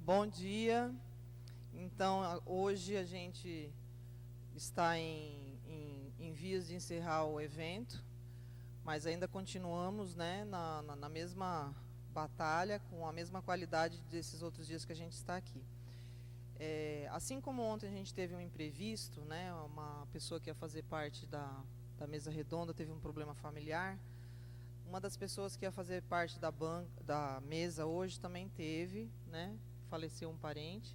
Bom dia. Então, hoje a gente está em vias de encerrar o evento, mas ainda continuamos, né, na mesma batalha, com a mesma qualidade desses outros dias que a gente está aqui. Assim como ontem a gente teve um imprevisto, né, uma pessoa que ia fazer parte da mesa redonda teve um problema familiar, uma das pessoas que ia fazer parte da mesa hoje também teve, né, faleceu um parente,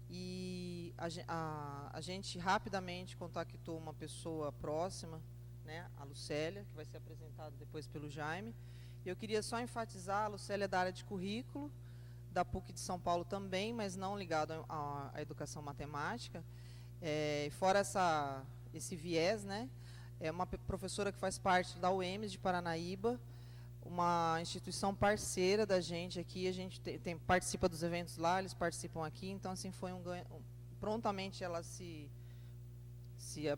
e a gente rapidamente contactou uma pessoa próxima, né, a Lucélia, que vai ser apresentada depois pelo Jaime. E eu queria só enfatizar, a Lucélia é da área de currículo, da PUC de São Paulo também, mas não ligado à educação matemática. Fora esse viés, né, é uma professora que faz parte da UEMS de Paranaíba, uma instituição parceira da gente aqui, a gente participa dos eventos lá, eles participam aqui, então assim foi um ganho. Prontamente ela se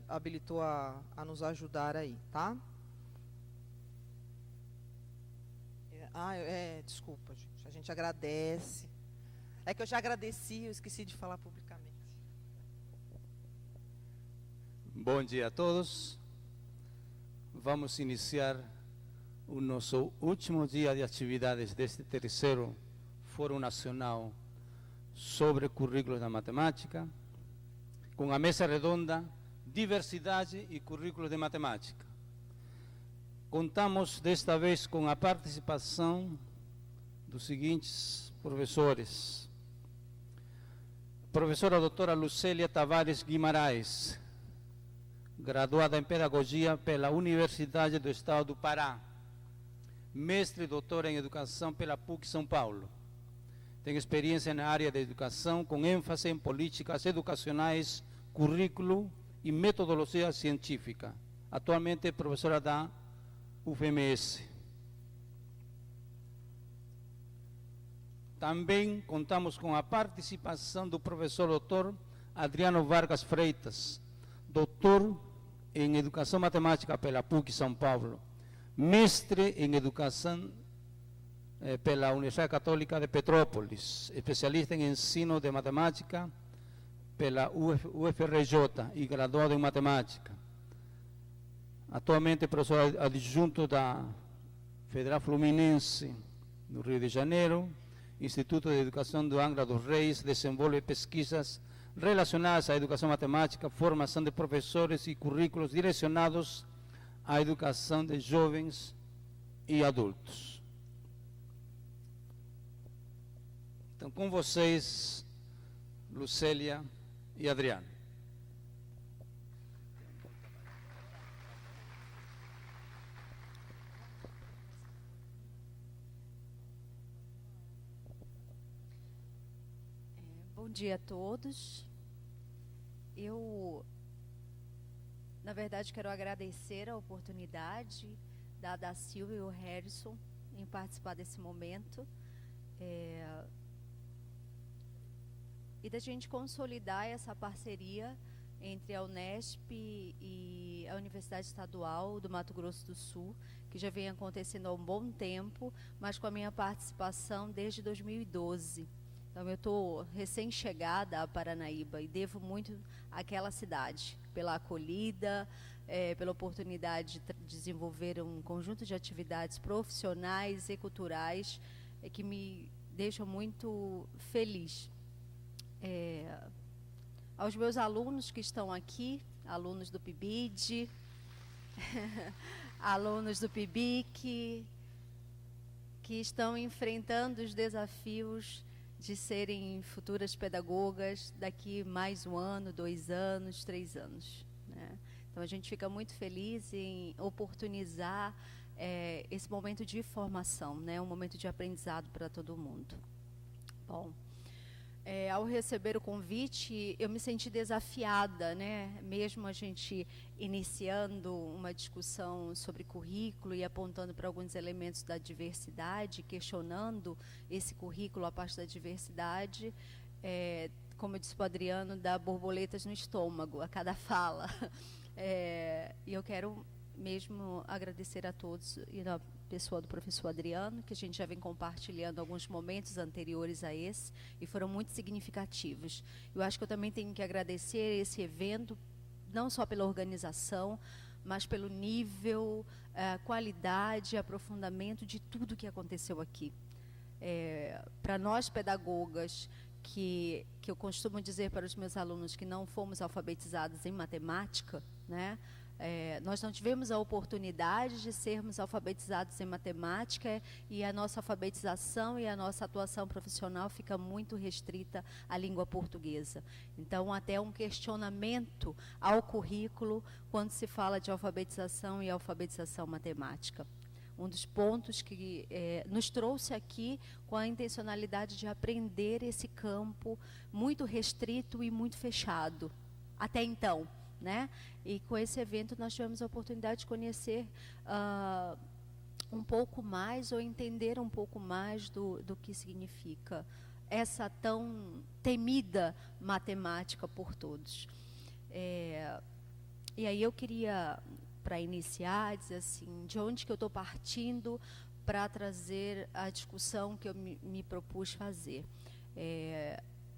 habilitou a nos ajudar aí, tá? Desculpa, gente, a gente agradece. É que eu já agradeci, eu esqueci de falar publicamente. Bom dia a todos. Vamos iniciar o nosso último dia de atividades deste terceiro Fórum Nacional sobre Currículos da Matemática, com a mesa redonda Diversidade e Currículos de Matemática. Contamos desta vez com a participação dos seguintes professores: professora doutora Lucélia Tavares Guimarães, graduada em Pedagogia pela Universidade do Estado do Pará, mestre e doutora em Educação pela PUC São Paulo. Tem experiência na área de educação, com ênfase em políticas educacionais, currículo e metodologia científica. Atualmente é professora da UFMS. Também contamos com a participação do professor doutor Adriano Vargas Freitas, doutor em Educação Matemática pela PUC São Paulo, mestre em Educação pela Universidade Católica de Petrópolis, especialista em Ensino de Matemática pela UFRJ e graduado em Matemática. Atualmente é professor adjunto da Federal Fluminense, no Rio de Janeiro, Instituto de Educação do Angra dos Reis, desenvolve pesquisas relacionadas à educação matemática, formação de professores e currículos direcionados à educação de jovens e adultos. Então, com vocês, Lucélia e Adriano. Bom dia a todos. Eu, na verdade, quero agradecer a oportunidade da Silvia e o Harrison em participar desse momento e da gente consolidar essa parceria entre a Unesp e a Universidade Estadual do Mato Grosso do Sul, que já vem acontecendo há um bom tempo, mas com a minha participação desde 2012. Então, eu estou recém-chegada a Paranaíba e devo muito àquela cidade, pela acolhida, pela oportunidade de desenvolver um conjunto de atividades profissionais e culturais que me deixam muito feliz. Aos meus alunos que estão aqui, alunos do PIBID, alunos do PIBIC, que estão enfrentando os desafios de serem futuras pedagogas daqui mais 1 ano, 2 anos, 3 anos. Né? Então, a gente fica muito feliz em oportunizar esse momento de formação, né? Um momento de aprendizado para todo mundo. Bom, ao receber o convite, eu me senti desafiada, né? Mesmo a gente iniciando uma discussão sobre currículo e apontando para alguns elementos da diversidade, questionando esse currículo a partir da diversidade, como eu disse para o Adriano, dá borboletas no estômago a cada fala. E eu quero mesmo agradecer a todos, e pessoa do professor Adriano, que a gente já vem compartilhando alguns momentos anteriores a esse, e foram muito significativos. Eu acho que eu também tenho que agradecer esse evento, não só pela organização, mas pelo nível, qualidade, aprofundamento de tudo que aconteceu aqui. Para nós pedagogas, que eu costumo dizer para os meus alunos que não fomos alfabetizados em matemática, né? Nós não tivemos a oportunidade de sermos alfabetizados em matemática, e a nossa alfabetização e a nossa atuação profissional fica muito restrita à língua portuguesa. Então, até um questionamento ao currículo quando se fala de alfabetização e alfabetização matemática. Um dos pontos que nos trouxe aqui com a intencionalidade de aprender esse campo muito restrito e muito fechado, até então, né? E com esse evento nós tivemos a oportunidade de conhecer um pouco mais, ou entender um pouco mais do que significa essa tão temida matemática por todos. E aí eu queria, para iniciar, dizer assim, de onde que eu estou partindo para trazer a discussão que eu me propus fazer.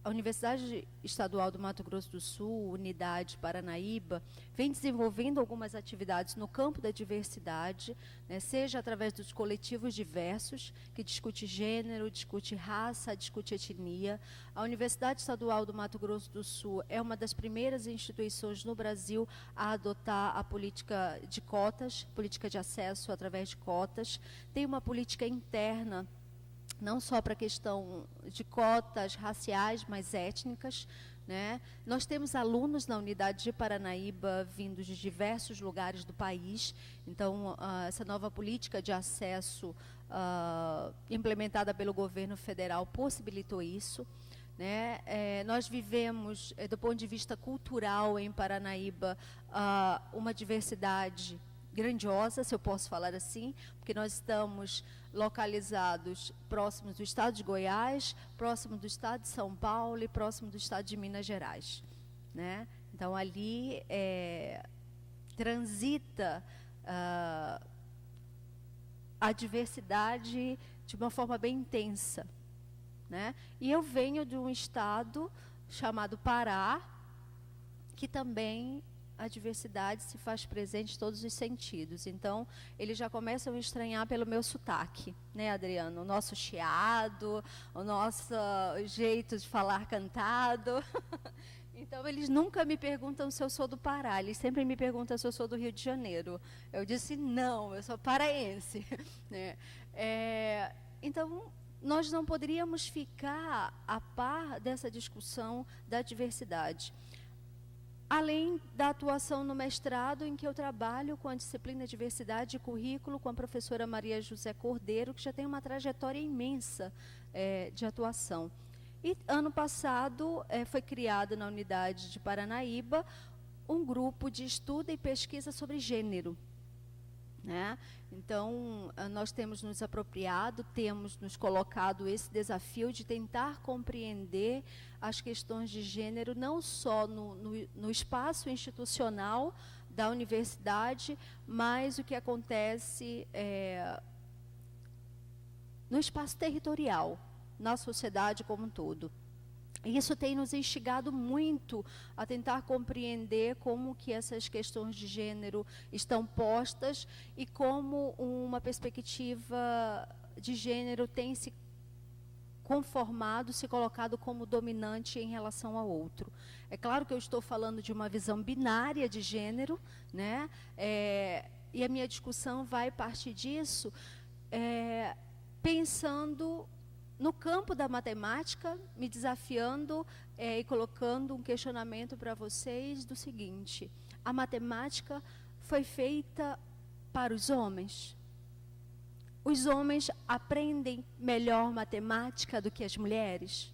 A Universidade Estadual do Mato Grosso do Sul, Unidade Paranaíba, vem desenvolvendo algumas atividades no campo da diversidade, né, seja através dos coletivos diversos, que discute gênero, discute raça, discute etnia. A Universidade Estadual do Mato Grosso do Sul é uma das primeiras instituições no Brasil a adotar a política de cotas, política de acesso através de cotas. Tem uma política interna, não só para a questão de cotas raciais, mas étnicas, né? Nós temos alunos na unidade de Paranaíba vindos de diversos lugares do país. Então, essa nova política de acesso implementada pelo governo federal possibilitou isso, né? Nós vivemos, do ponto de vista cultural, em Paranaíba, uma diversidade grandiosa, se eu posso falar assim, porque nós estamos localizados próximos do estado de Goiás, próximo do estado de São Paulo e próximo do estado de Minas Gerais, né? Então, ali transita a diversidade de uma forma bem intensa, né? E eu venho de um estado chamado Pará, que também a diversidade se faz presente em todos os sentidos. Então, eles já começam a estranhar pelo meu sotaque, né, Adriano? O nosso chiado, o nosso jeito de falar cantado. Então, eles nunca me perguntam se eu sou do Pará, eles sempre me perguntam se eu sou do Rio de Janeiro. Eu disse, não, eu sou paraense. Né? Então, nós não poderíamos ficar a par dessa discussão da diversidade. Além da atuação no mestrado, em que eu trabalho com a disciplina Diversidade e Currículo com a professora Maria José Cordeiro, que já tem uma trajetória imensa de atuação. E ano passado foi criado na unidade de Paranaíba um grupo de estudo e pesquisa sobre gênero, né? Então, nós temos nos apropriado, temos nos colocado esse desafio de tentar compreender as questões de gênero, não só no espaço institucional da universidade, mas o que acontece no espaço territorial, na sociedade como um todo. Isso tem nos instigado muito a tentar compreender como que essas questões de gênero estão postas e como uma perspectiva de gênero tem se conformado, se colocado como dominante em relação ao outro. É claro que eu estou falando de uma visão binária de gênero, né? E a minha discussão vai partir disso, pensando no campo da matemática, me desafiando e colocando um questionamento para vocês do seguinte: a matemática foi feita para os homens? Os homens aprendem melhor matemática do que as mulheres?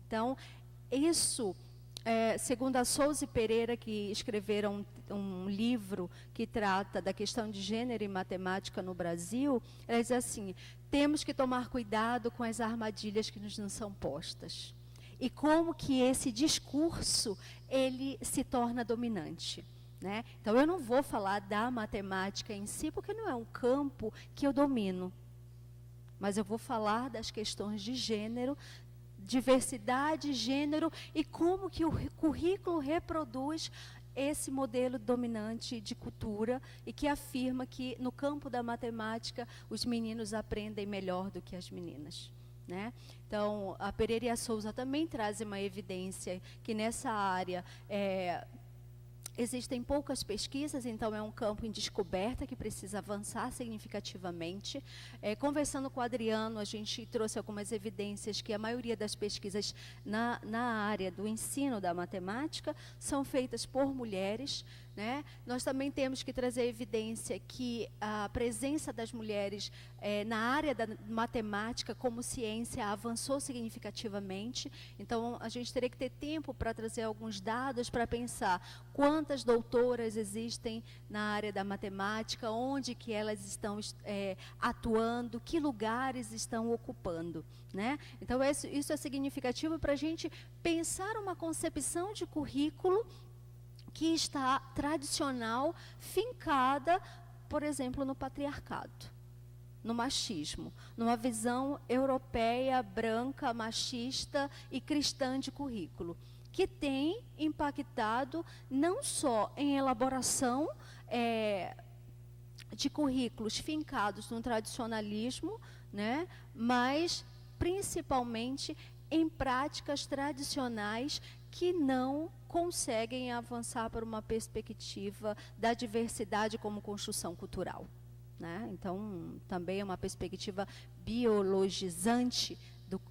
Então, isso, segundo a Souza e Pereira, que escreveram um livro que trata da questão de gênero e matemática no Brasil, ela diz assim: temos que tomar cuidado com as armadilhas que nos não são postas. e como que esse discurso ele se torna dominante. Né? Então, eu não vou falar da matemática em si, porque não é um campo que eu domino. Mas eu vou falar das questões de gênero, diversidade, gênero, e como que o currículo reproduz esse modelo dominante de cultura e que afirma que no campo da matemática os meninos aprendem melhor do que as meninas. Né? Então, a Pereira e a Souza também trazem uma evidência que nessa área existem poucas pesquisas, então é um campo em descoberta que precisa avançar significativamente. Conversando com o Adriano, a gente trouxe algumas evidências que a maioria das pesquisas na área do ensino da matemática são feitas por mulheres. Né? Nós também temos que trazer evidência que a presença das mulheres na área da matemática como ciência avançou significativamente. Então, a gente teria que ter tempo para trazer alguns dados para pensar quantas doutoras existem na área da matemática, onde que elas estão atuando, que lugares estão ocupando. Né? Então, isso é significativo para a gente pensar uma concepção de currículo que está tradicional, fincada, por exemplo, no patriarcado, no machismo, numa visão europeia, branca, machista e cristã de currículo, que tem impactado não só em elaboração de currículos fincados no tradicionalismo, né, mas principalmente em práticas tradicionais que não conseguem avançar para uma perspectiva da diversidade como construção cultural. Né? Então, também é uma perspectiva biologizante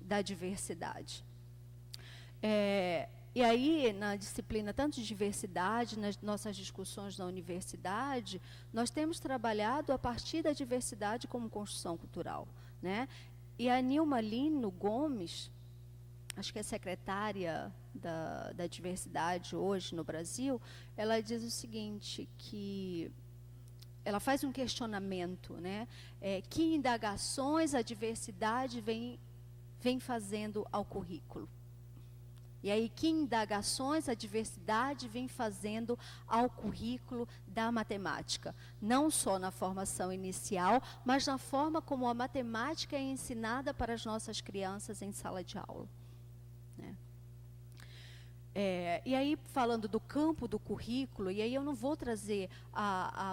da diversidade. E aí, na disciplina tanto de diversidade, nas nossas discussões na universidade, nós temos trabalhado a partir da diversidade como construção cultural. Né? E a Nilma Lino Gomes, acho que é secretária da diversidade hoje no Brasil, ela diz o seguinte, que ela faz um questionamento, né? Que indagações a diversidade vem fazendo ao currículo? E aí, que indagações a diversidade vem fazendo ao currículo da matemática? Não só na formação inicial, mas na forma como a matemática é ensinada para as nossas crianças em sala de aula. Né? E aí, falando do campo do currículo, e aí eu não vou trazer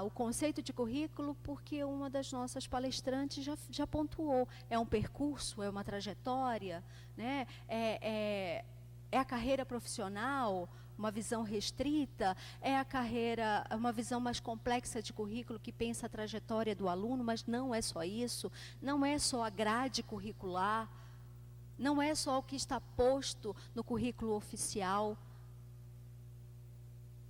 o conceito de currículo, porque uma das nossas palestrantes já pontuou. É um percurso, é uma trajetória, né? É a carreira profissional, uma visão restrita, é a carreira, uma visão mais complexa de currículo que pensa a trajetória do aluno, mas não é só isso, não é só a grade curricular, não é só o que está posto no currículo oficial,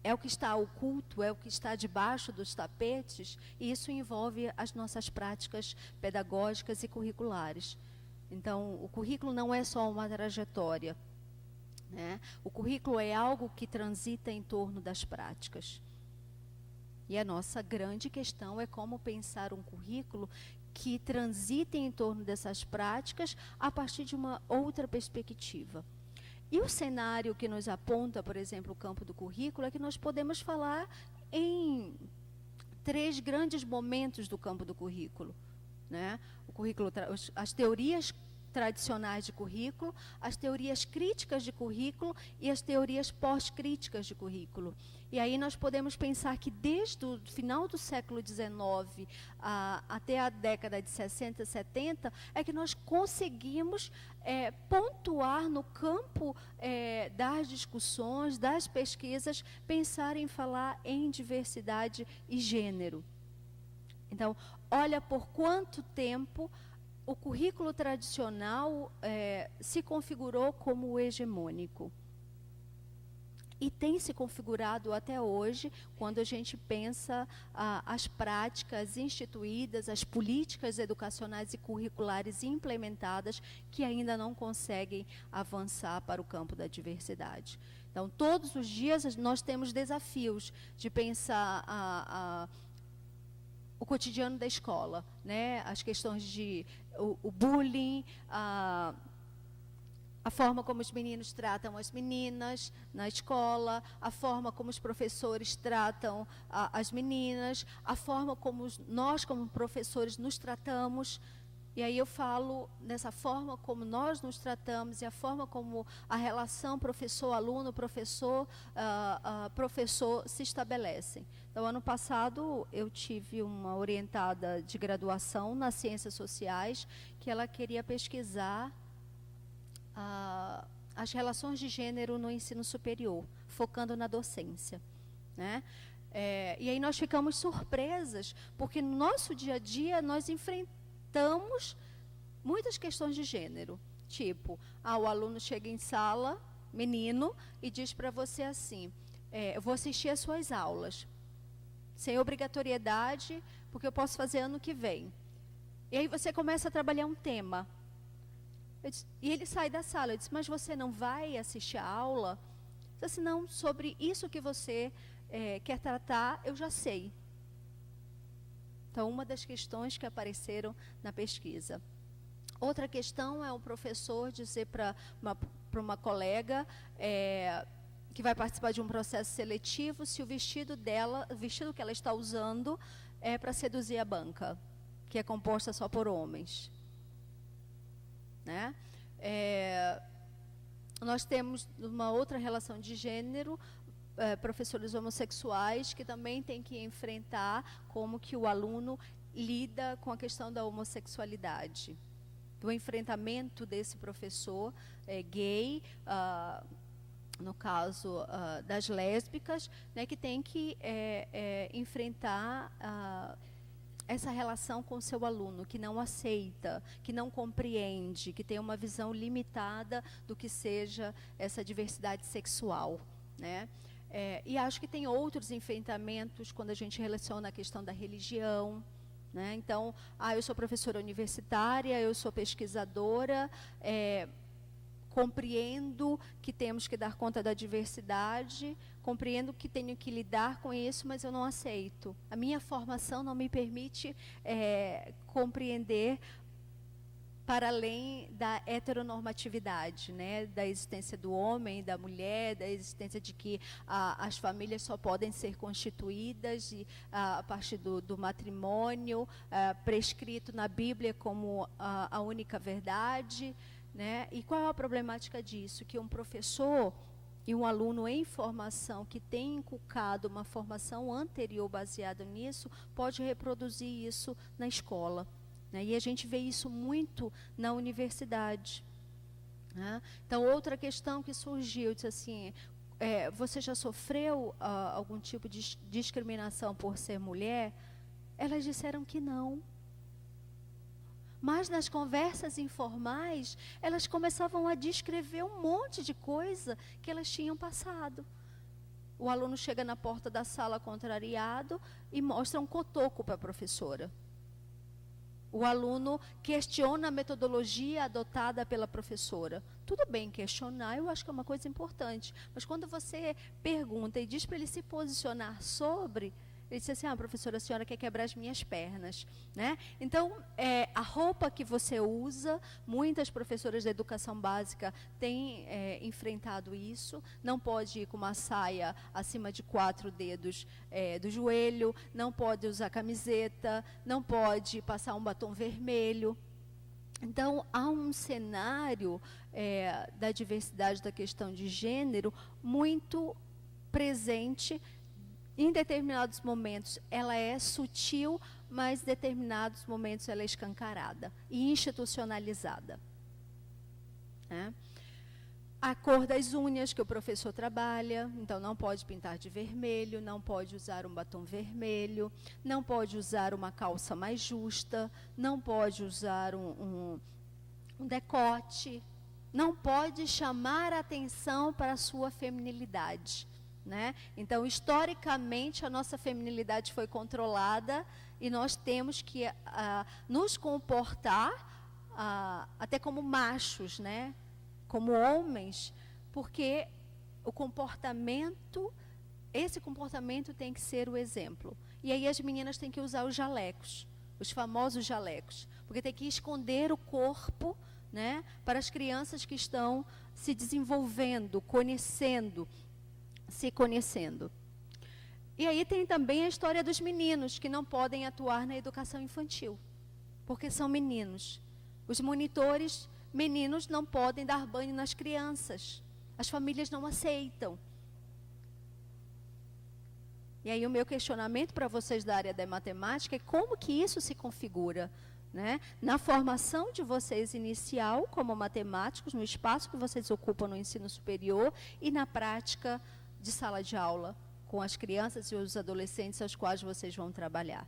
é o que está oculto, é o que está debaixo dos tapetes, e isso envolve as nossas práticas pedagógicas e curriculares. Então, o currículo não é só uma trajetória, né? O currículo é algo que transita em torno das práticas. E a nossa grande questão é como pensar um currículo que transita em torno dessas práticas a partir de uma outra perspectiva. E o cenário que nos aponta, por exemplo, o campo do currículo, é que nós podemos falar em 3 grandes momentos do campo do currículo. Né? O currículo, as teorias tradicionais de currículo, as teorias críticas de currículo e as teorias pós-críticas de currículo. E aí nós podemos pensar que desde o final do século XIX até a década de 60, 70, é que nós conseguimos pontuar no campo das discussões, das pesquisas, pensar em falar em diversidade e gênero. Então, olha por quanto tempo o currículo tradicional se configurou como hegemônico. E tem se configurado até hoje, quando a gente pensa as práticas instituídas, as políticas educacionais e curriculares implementadas, que ainda não conseguem avançar para o campo da diversidade. Então, todos os dias nós temos desafios de pensar o cotidiano da escola, né? As questões de o bullying, a forma como os meninos tratam as meninas na escola, a forma como os professores tratam as meninas, a forma como nós, como professores, nos tratamos. E aí eu falo nessa forma como nós nos tratamos e a forma como a relação professor-aluno, professor se estabelecem. Então, ano passado, eu tive uma orientada de graduação nas Ciências Sociais, que ela queria pesquisar as relações de gênero no ensino superior, focando na docência, né? E aí nós ficamos surpresas, porque no nosso dia a dia nós enfrentamos muitas questões de gênero, tipo, o aluno chega em sala, menino, e diz para você assim, eu vou assistir às suas aulas, sem obrigatoriedade, porque eu posso fazer ano que vem. E aí você começa a trabalhar um tema. E ele sai da sala, eu disse, mas você não vai assistir a aula? Eu disse, não, sobre isso que você quer tratar, eu já sei. Então, uma das questões que apareceram na pesquisa. Outra questão é o professor dizer para uma colega que vai participar de um processo seletivo, se o vestido que ela está usando é para seduzir a banca, que é composta só por homens. Né? Nós temos uma outra relação de gênero, professores homossexuais que também têm que enfrentar como que o aluno lida com a questão da homossexualidade, do enfrentamento desse professor gay, no caso das lésbicas, né, que tem que enfrentar essa relação com o seu aluno, que não aceita, que não compreende, que tem uma visão limitada do que seja essa diversidade sexual, né? E acho que tem outros enfrentamentos quando a gente relaciona a questão da religião, né? Então, eu sou professora universitária, eu sou pesquisadora, compreendo que temos que dar conta da diversidade, compreendo que tenho que lidar com isso, mas eu não aceito. A minha formação não me permite compreender para além da heteronormatividade, né? Da existência do homem, da mulher, da existência de que as famílias só podem ser constituídas a partir do matrimônio, prescrito na Bíblia como a única verdade. Né? E qual é a problemática disso? Que um professor e um aluno em formação que tem inculcado uma formação anterior baseada nisso, pode reproduzir isso na escola. Né? E a gente vê isso muito na universidade. Né? Então, outra questão que surgiu, disse assim, você já sofreu algum tipo de discriminação por ser mulher? Elas disseram que não. Mas nas conversas informais, elas começavam a descrever um monte de coisa que elas tinham passado. O aluno chega na porta da sala contrariado e mostra um cotoco para a professora. O aluno questiona a metodologia adotada pela professora. Tudo bem questionar, eu acho que é uma coisa importante. Mas quando você pergunta e diz para ele se posicionar sobre... Ele disse assim, professora, a senhora quer quebrar as minhas pernas, né? Então, a roupa que você usa, muitas professoras da educação básica têm enfrentado isso, não pode ir com uma saia acima de 4 dedos do joelho, não pode usar camiseta, não pode passar um batom vermelho. Então, há um cenário da diversidade da questão de gênero muito presente. Em determinados momentos ela é sutil, mas em determinados momentos ela é escancarada e institucionalizada. Né? A cor das unhas que o professor trabalha, então não pode pintar de vermelho, não pode usar um batom vermelho, não pode usar uma calça mais justa, não pode usar um decote, não pode chamar a atenção para a sua feminilidade. Né? Então, historicamente, a nossa feminilidade foi controlada e nós temos que nos comportar até como machos, né? Como homens, porque esse comportamento tem que ser o exemplo. E aí as meninas têm que usar os jalecos, os famosos jalecos, porque tem que esconder o corpo, né, para as crianças que estão se desenvolvendo, se conhecendo. E aí tem também a história dos meninos que não podem atuar na educação infantil, porque são meninos. Os monitores meninos não podem dar banho nas crianças. As famílias não aceitam. E aí o meu questionamento para vocês da área da matemática é como que isso se configura, né? Na formação de vocês inicial, como matemáticos, no espaço que vocês ocupam no ensino superior e na prática de sala de aula com as crianças e os adolescentes aos quais vocês vão trabalhar.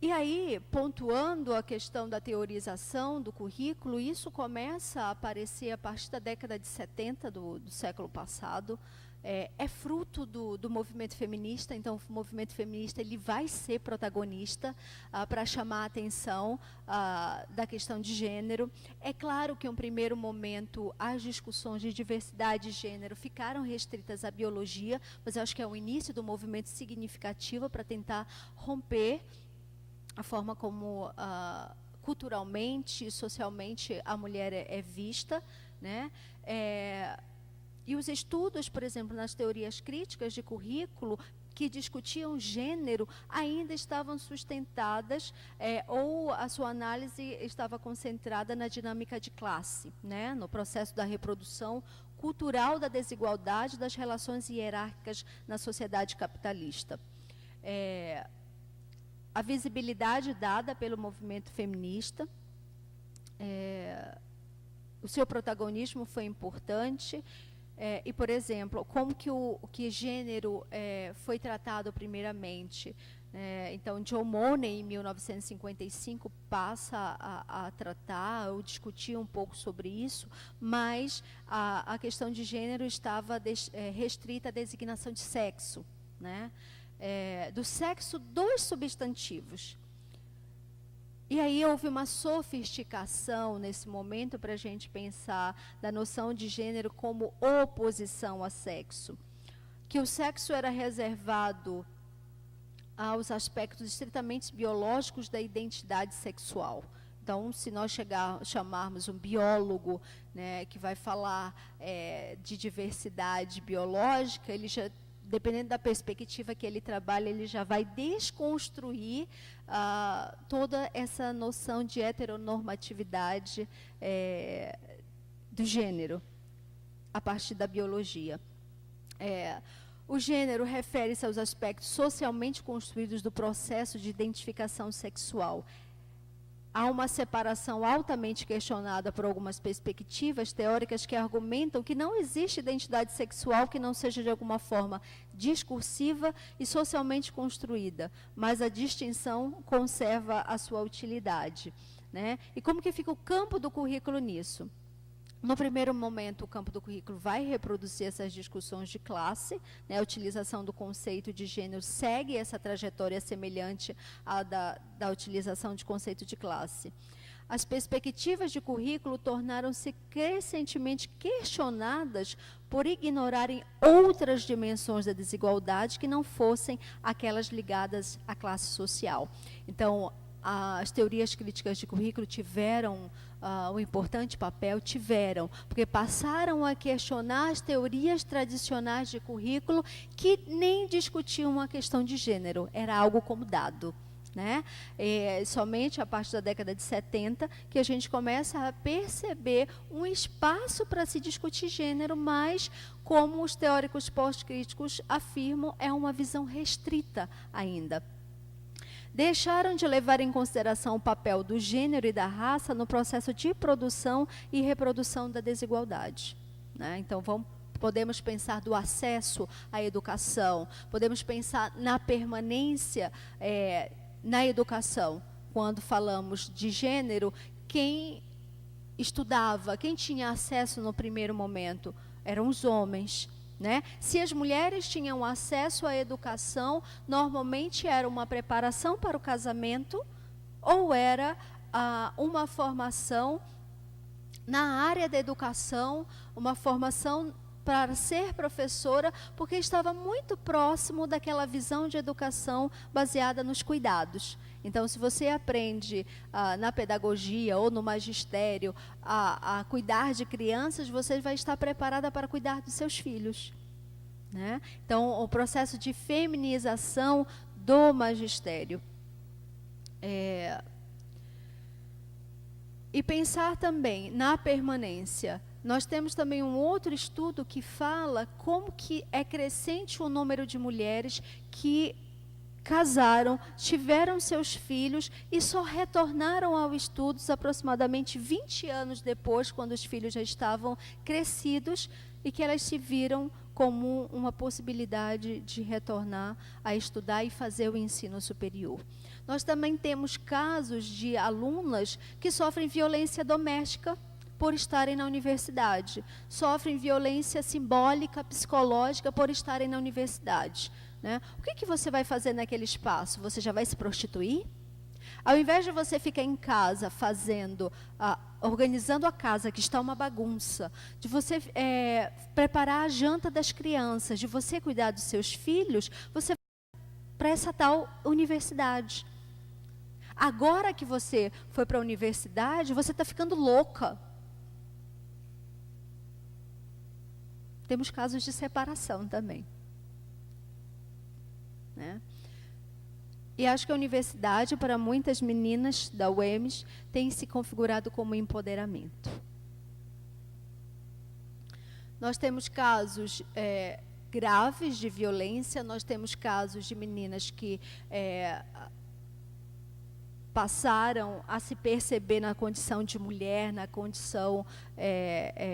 E aí, pontuando a questão da teorização do currículo, isso começa a aparecer a partir da década de 70 do século passado. É fruto do movimento feminista, então o movimento feminista ele vai ser protagonista para chamar a atenção da questão de gênero. É claro que em um primeiro momento as discussões de diversidade de gênero ficaram restritas à biologia, mas eu acho que é o início do movimento significativo para tentar romper a forma como culturalmente e socialmente a mulher é vista, né? E os estudos, por exemplo, nas teorias críticas de currículo, que discutiam gênero, ainda estavam sustentadas, ou a sua análise estava concentrada na dinâmica de classe, né? No processo da reprodução cultural da desigualdade das relações hierárquicas na sociedade capitalista. A visibilidade dada pelo movimento feminista, o seu protagonismo foi importante. E, por exemplo, como que gênero foi tratado primeiramente. Então, John Money, em 1955, passa a tratar ou discutir um pouco sobre isso, mas a questão de gênero estava restrita à designação de sexo, né? Do sexo dos substantivos. E aí houve uma sofisticação nesse momento para a gente pensar da noção de gênero como oposição a sexo. Que o sexo era reservado aos aspectos estritamente biológicos da identidade sexual. Então, se nós chamarmos um biólogo, né, que vai falar de diversidade biológica, ele já, dependendo da perspectiva que ele trabalha, ele já vai desconstruir toda essa noção de heteronormatividade do gênero, a partir da biologia. O gênero refere-se aos aspectos socialmente construídos do processo de identificação sexual. Há uma separação altamente questionada por algumas perspectivas teóricas que argumentam que não existe identidade sexual que não seja de alguma forma discursiva e socialmente construída, mas a distinção conserva a sua utilidade, né? E como que fica o campo do currículo nisso? No primeiro momento, o campo do currículo vai reproduzir essas discussões de classe, né? A utilização do conceito de gênero segue essa trajetória semelhante à da utilização de conceito de classe. As perspectivas de currículo tornaram-se crescentemente questionadas por ignorarem outras dimensões da desigualdade que não fossem aquelas ligadas à classe social. Então, as teorias críticas de currículo tiveram um importante papel, porque passaram a questionar as teorias tradicionais de currículo que nem discutiam a questão de gênero, era algo como dado, né? Somente a partir da década de 70 que a gente começa a perceber um espaço para se discutir gênero, mas, como os teóricos pós-críticos afirmam, é uma visão restrita ainda. Deixaram de levar em consideração o papel do gênero e da raça no processo de produção e reprodução da desigualdade, né? Então, podemos pensar do acesso à educação, podemos pensar na permanência na educação. Quando falamos de gênero, quem estudava, quem tinha acesso no primeiro momento eram os homens, né? Se as mulheres tinham acesso à educação, normalmente era uma preparação para o casamento ou era uma formação na área da educação, uma formação para ser professora, porque estava muito próximo daquela visão de educação baseada nos cuidados. Então, se você aprende na pedagogia ou no magistério a cuidar de crianças, você vai estar preparada para cuidar dos seus filhos, né? Então, o processo de feminização do magistério. E pensar também na permanência. Nós temos também um outro estudo que fala como que é crescente o número de mulheres que casaram, tiveram seus filhos e só retornaram ao estudos aproximadamente 20 anos depois, quando os filhos já estavam crescidos, e que elas se viram como uma possibilidade de retornar a estudar e fazer o ensino superior. Nós também temos casos de alunas que sofrem violência doméstica por estarem na universidade, sofrem violência simbólica, psicológica por estarem na universidade, né? O que você vai fazer naquele espaço? Você já vai se prostituir? Ao invés de você ficar em casa fazendo, organizando a casa, que está uma bagunça, de você preparar a janta das crianças, de você cuidar dos seus filhos, você vai para essa tal universidade. Agora que você foi para a universidade, você está ficando louca. Temos casos de separação também, né? E acho que a universidade, para muitas meninas da UEMS, tem se configurado como empoderamento. Nós temos casos graves de violência, nós temos casos de meninas que passaram a se perceber na condição de mulher, na condição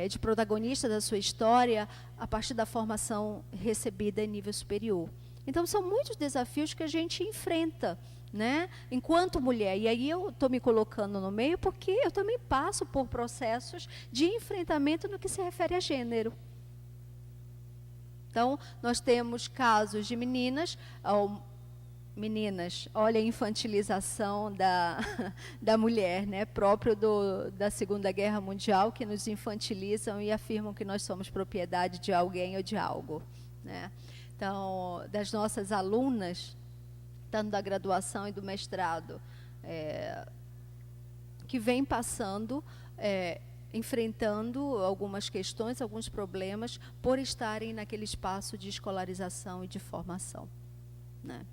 de protagonista da sua história, a partir da formação recebida em nível superior. Então, são muitos desafios que a gente enfrenta, né, enquanto mulher. E aí eu estou me colocando no meio porque eu também passo por processos de enfrentamento no que se refere a gênero. Então, nós temos casos de meninas, olha a infantilização da mulher, né, próprio da Segunda Guerra Mundial, que nos infantilizam e afirmam que nós somos propriedade de alguém ou de algo, né? Então, das nossas alunas, tanto da graduação e do mestrado, que vem passando, enfrentando algumas questões, alguns problemas, por estarem naquele espaço de escolarização e de formação, né?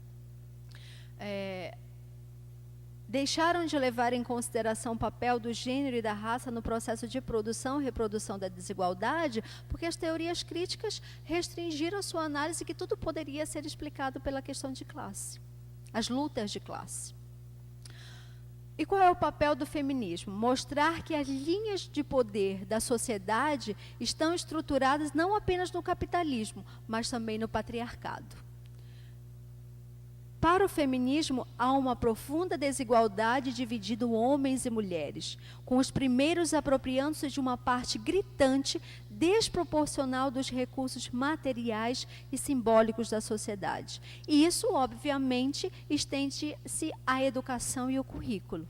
Deixaram de levar em consideração o papel do gênero e da raça no processo de produção e reprodução da desigualdade, porque as teorias críticas restringiram a sua análise, que tudo poderia ser explicado pela questão de classe, as lutas de classe. E qual é o papel do feminismo? Mostrar que as linhas de poder da sociedade estão estruturadas não apenas no capitalismo, mas também no patriarcado. Para o feminismo, há uma profunda desigualdade dividindo homens e mulheres, com os primeiros apropriando-se de uma parte gritante, desproporcional dos recursos materiais e simbólicos da sociedade. E isso, obviamente, estende-se à educação e ao currículo.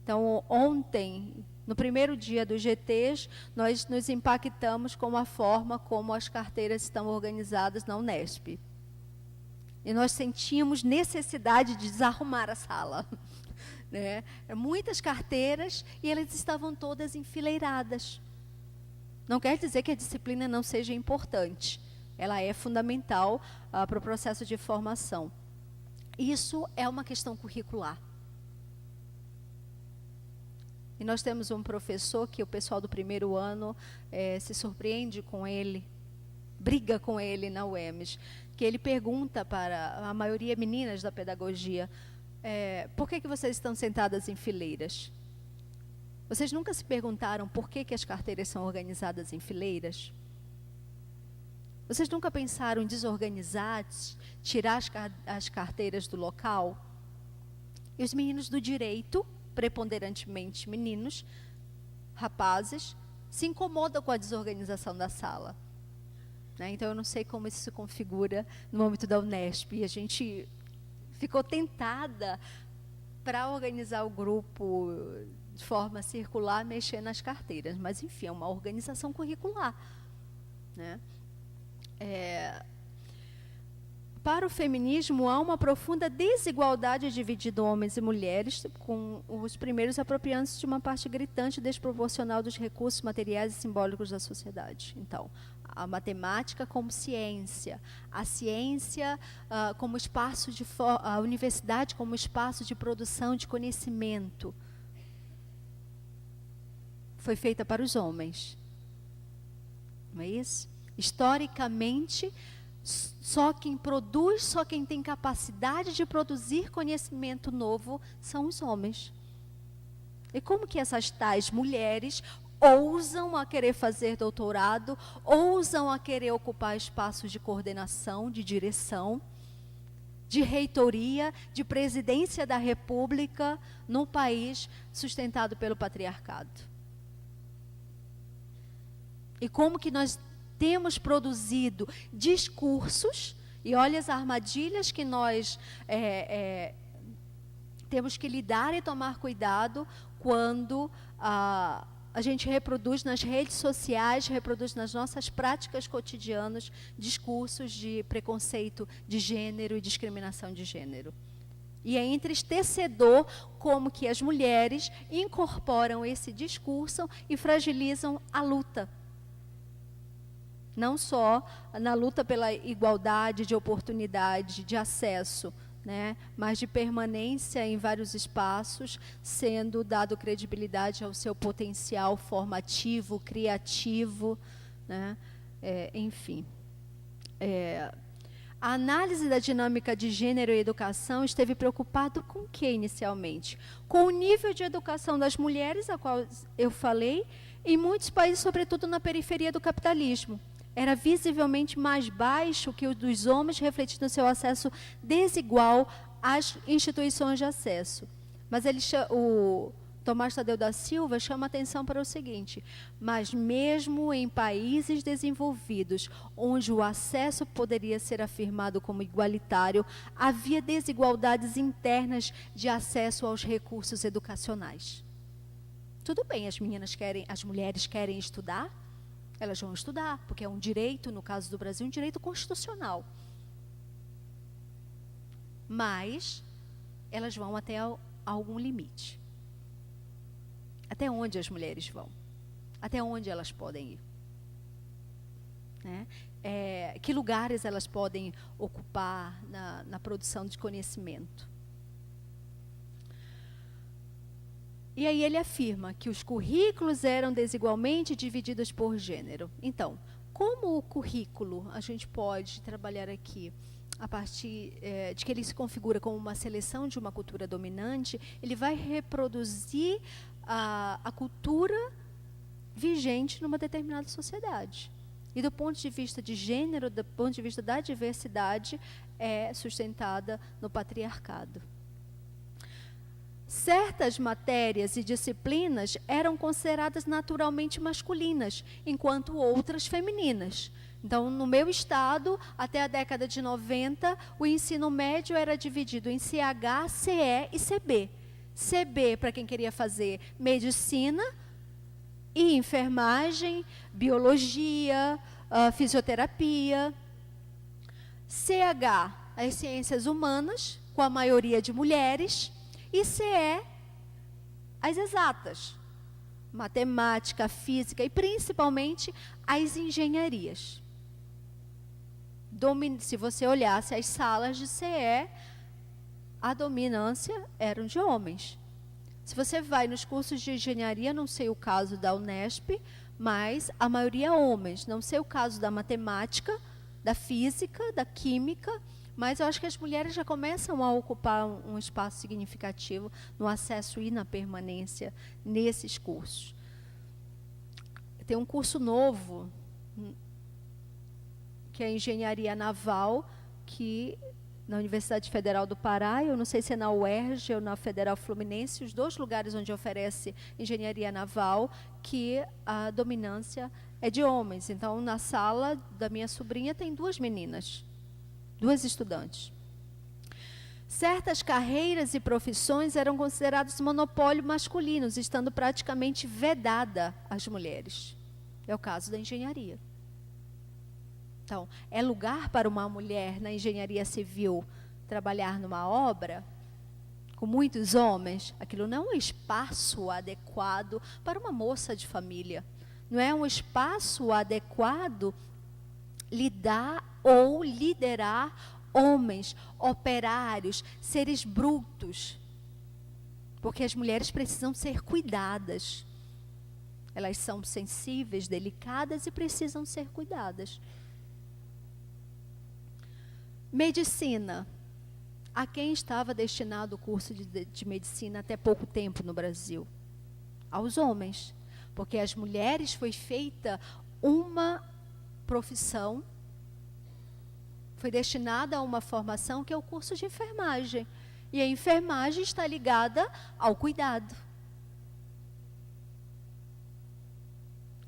Então, ontem, no primeiro dia dos GTs, nós nos impactamos com a forma como as carteiras estão organizadas na Unesp. E nós sentimos necessidade de desarrumar a sala, né? Muitas carteiras e elas estavam todas enfileiradas. Não quer dizer que a disciplina não seja importante. Ela é fundamental para o processo de formação. Isso é uma questão curricular. E nós temos um professor que o pessoal do primeiro ano se surpreende com ele, briga com ele na UEMS, que ele pergunta para a maioria meninas da pedagogia, por que vocês estão sentadas em fileiras? Vocês nunca se perguntaram por que as carteiras são organizadas em fileiras? Vocês nunca pensaram em desorganizar, tirar as carteiras do local? E os meninos do direito, preponderantemente meninos, rapazes, se incomodam com a desorganização da sala. Então, eu não sei como isso se configura no âmbito da Unesp. E a gente ficou tentada para organizar o grupo de forma circular, mexer nas carteiras. Mas, enfim, é uma organização curricular. né? Para o feminismo, há uma profunda desigualdade dividindo homens e mulheres, com os primeiros apropriando-se de uma parte gritante e desproporcional dos recursos materiais e simbólicos da sociedade. Então, a matemática como ciência, a ciência como espaço a universidade como espaço de produção de conhecimento, foi feita para os homens. Não é isso? Historicamente, só quem produz, só quem tem capacidade de produzir conhecimento novo são os homens. E como que essas tais mulheres ousam a querer fazer doutorado, ousam a querer ocupar espaços de coordenação, de direção, de reitoria, de presidência da República, num país sustentado pelo patriarcado? E como que nós temos produzido discursos, e olha as armadilhas que nós temos que lidar e tomar cuidado quando a gente reproduz nas redes sociais, reproduz nas nossas práticas cotidianas discursos de preconceito de gênero e discriminação de gênero. E é entristecedor como que as mulheres incorporam esse discurso e fragilizam a luta. Não só na luta pela igualdade de oportunidade, de acesso, né, mas de permanência em vários espaços, sendo dado credibilidade ao seu potencial formativo, criativo, né, enfim. A análise da dinâmica de gênero e educação esteve preocupado com o que inicialmente? Com o nível de educação das mulheres, a qual eu falei, em muitos países, sobretudo na periferia do capitalismo. Era visivelmente mais baixo que o dos homens, refletindo o seu acesso desigual às instituições de acesso. Mas o Tomás Tadeu da Silva chama atenção para o seguinte: mas mesmo em países desenvolvidos, onde o acesso poderia ser afirmado como igualitário, havia desigualdades internas de acesso aos recursos educacionais. Tudo bem, as mulheres querem estudar? Elas vão estudar, porque é um direito, no caso do Brasil, um direito constitucional. Mas elas vão até algum limite. Até onde as mulheres vão? Até onde elas podem ir? Né? Que lugares elas podem ocupar na produção de conhecimento? E aí ele afirma que os currículos eram desigualmente divididos por gênero. Então, como o currículo, a gente pode trabalhar aqui, a partir de que ele se configura como uma seleção de uma cultura dominante, ele vai reproduzir a cultura vigente numa determinada sociedade. E do ponto de vista de gênero, do ponto de vista da diversidade, é sustentada no patriarcado. Certas matérias e disciplinas eram consideradas naturalmente masculinas, enquanto outras femininas. Então, no meu estado, até a década de 90, o ensino médio era dividido em CH, CE e CB. CB para quem queria fazer medicina e enfermagem, biologia, fisioterapia. CH, as ciências humanas, com a maioria de mulheres. E CE, as exatas, matemática, física e principalmente as engenharias. Se você olhasse as salas de CE, a dominância eram de homens. Se você vai nos cursos de engenharia, não sei o caso da Unesp, mas a maioria homens. Não sei o caso da matemática, da física, da química, mas eu acho que as mulheres já começam a ocupar um espaço significativo no acesso e na permanência nesses cursos. Tem um curso novo, que é a Engenharia Naval, que na Universidade Federal do Pará, eu não sei se é na UERJ ou na Federal Fluminense, os dois lugares onde oferece engenharia naval, que a dominância é de homens. Então, na sala da minha sobrinha tem 2 meninas. 2 estudantes. Certas carreiras e profissões eram consideradas monopólio masculinos, estando praticamente vedada às mulheres. É o caso da engenharia. Então, é lugar para uma mulher na engenharia civil trabalhar numa obra com muitos homens? Aquilo não é um espaço adequado para uma moça de família. Não é um espaço adequado lidar ou liderar homens, operários, seres brutos. Porque as mulheres precisam ser cuidadas. Elas são sensíveis, delicadas e precisam ser cuidadas. Medicina. A quem estava destinado o curso de medicina até pouco tempo no Brasil? Aos homens. Porque as mulheres foi feita uma profissão, foi destinada a uma formação que é o curso de enfermagem. E a enfermagem está ligada ao cuidado.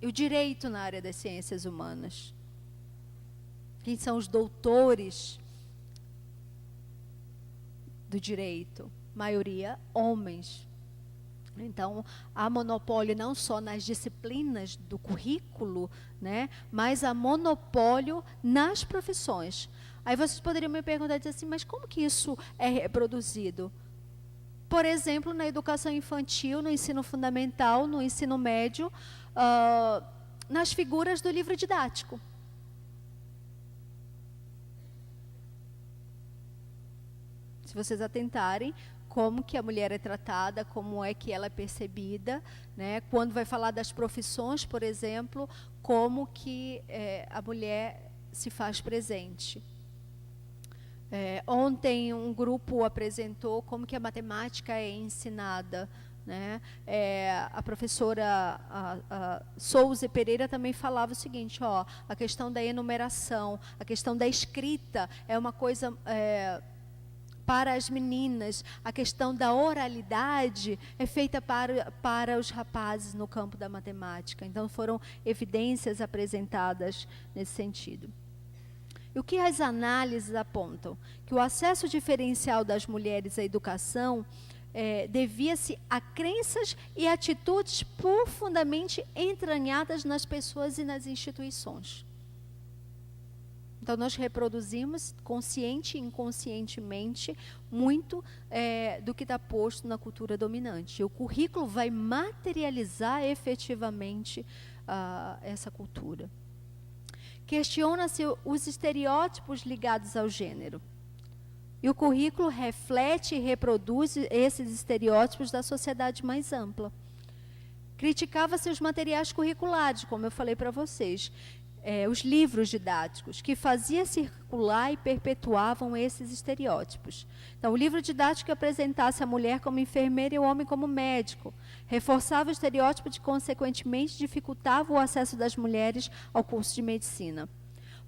E o direito na área das ciências humanas. Quem são os doutores do direito? Maioria homens. Então, há monopólio não só nas disciplinas do currículo, né, mas há monopólio nas profissões. Aí vocês poderiam me perguntar, dizer assim, mas como que isso é reproduzido? Por exemplo, na educação infantil, no ensino fundamental, no ensino médio, nas figuras do livro didático. Se vocês atentarem, como que a mulher é tratada, como é que ela é percebida, né? Quando vai falar das profissões, por exemplo, como que a mulher se faz presente. Ontem um grupo apresentou como que a matemática é ensinada, né? A professora Souza Pereira também falava o seguinte, ó, a questão da enumeração, a questão da escrita é uma coisa... para as meninas, a questão da oralidade é feita para os rapazes no campo da matemática. Então, foram evidências apresentadas nesse sentido. E o que as análises apontam? Que o acesso diferencial das mulheres à educação devia-se a crenças e atitudes profundamente entranhadas nas pessoas e nas instituições. Então, nós reproduzimos, consciente e inconscientemente, muito do que está posto na cultura dominante. E o currículo vai materializar efetivamente essa cultura. Questiona-se os estereótipos ligados ao gênero. E o currículo reflete e reproduz esses estereótipos da sociedade mais ampla. Criticava-se os materiais curriculares, como eu falei para vocês. Os livros didáticos, que faziam circular e perpetuavam esses estereótipos. Então, o livro didático apresentasse a mulher como enfermeira e o homem como médico. Reforçava o estereótipo e, consequentemente, dificultava o acesso das mulheres ao curso de medicina.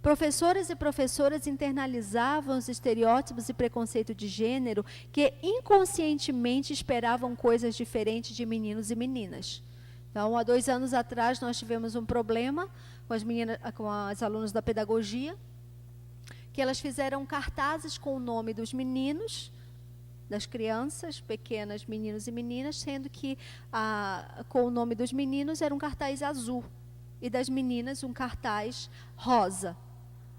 Professoras e professoras internalizavam os estereótipos e preconceito de gênero que, inconscientemente, esperavam coisas diferentes de meninos e meninas. Então, há 2 anos atrás, nós tivemos um problema com as alunas da pedagogia, que elas fizeram cartazes com o nome dos meninos, das crianças pequenas, meninos e meninas, sendo que com o nome dos meninos era um cartaz azul, e das meninas um cartaz rosa.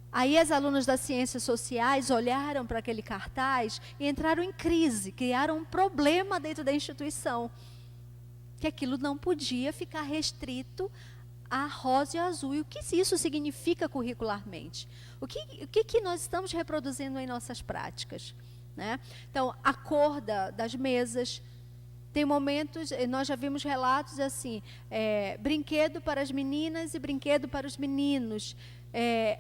Aí as alunas das ciências sociais olharam para aquele cartaz e entraram em crise, criaram um problema dentro da instituição, que aquilo não podia ficar restrito a rosa e azul. E o que isso significa curricularmente? O que nós estamos reproduzindo em nossas práticas? Né? Então, a cor das mesas. Tem momentos, nós já vimos relatos assim, brinquedo para as meninas e brinquedo para os meninos.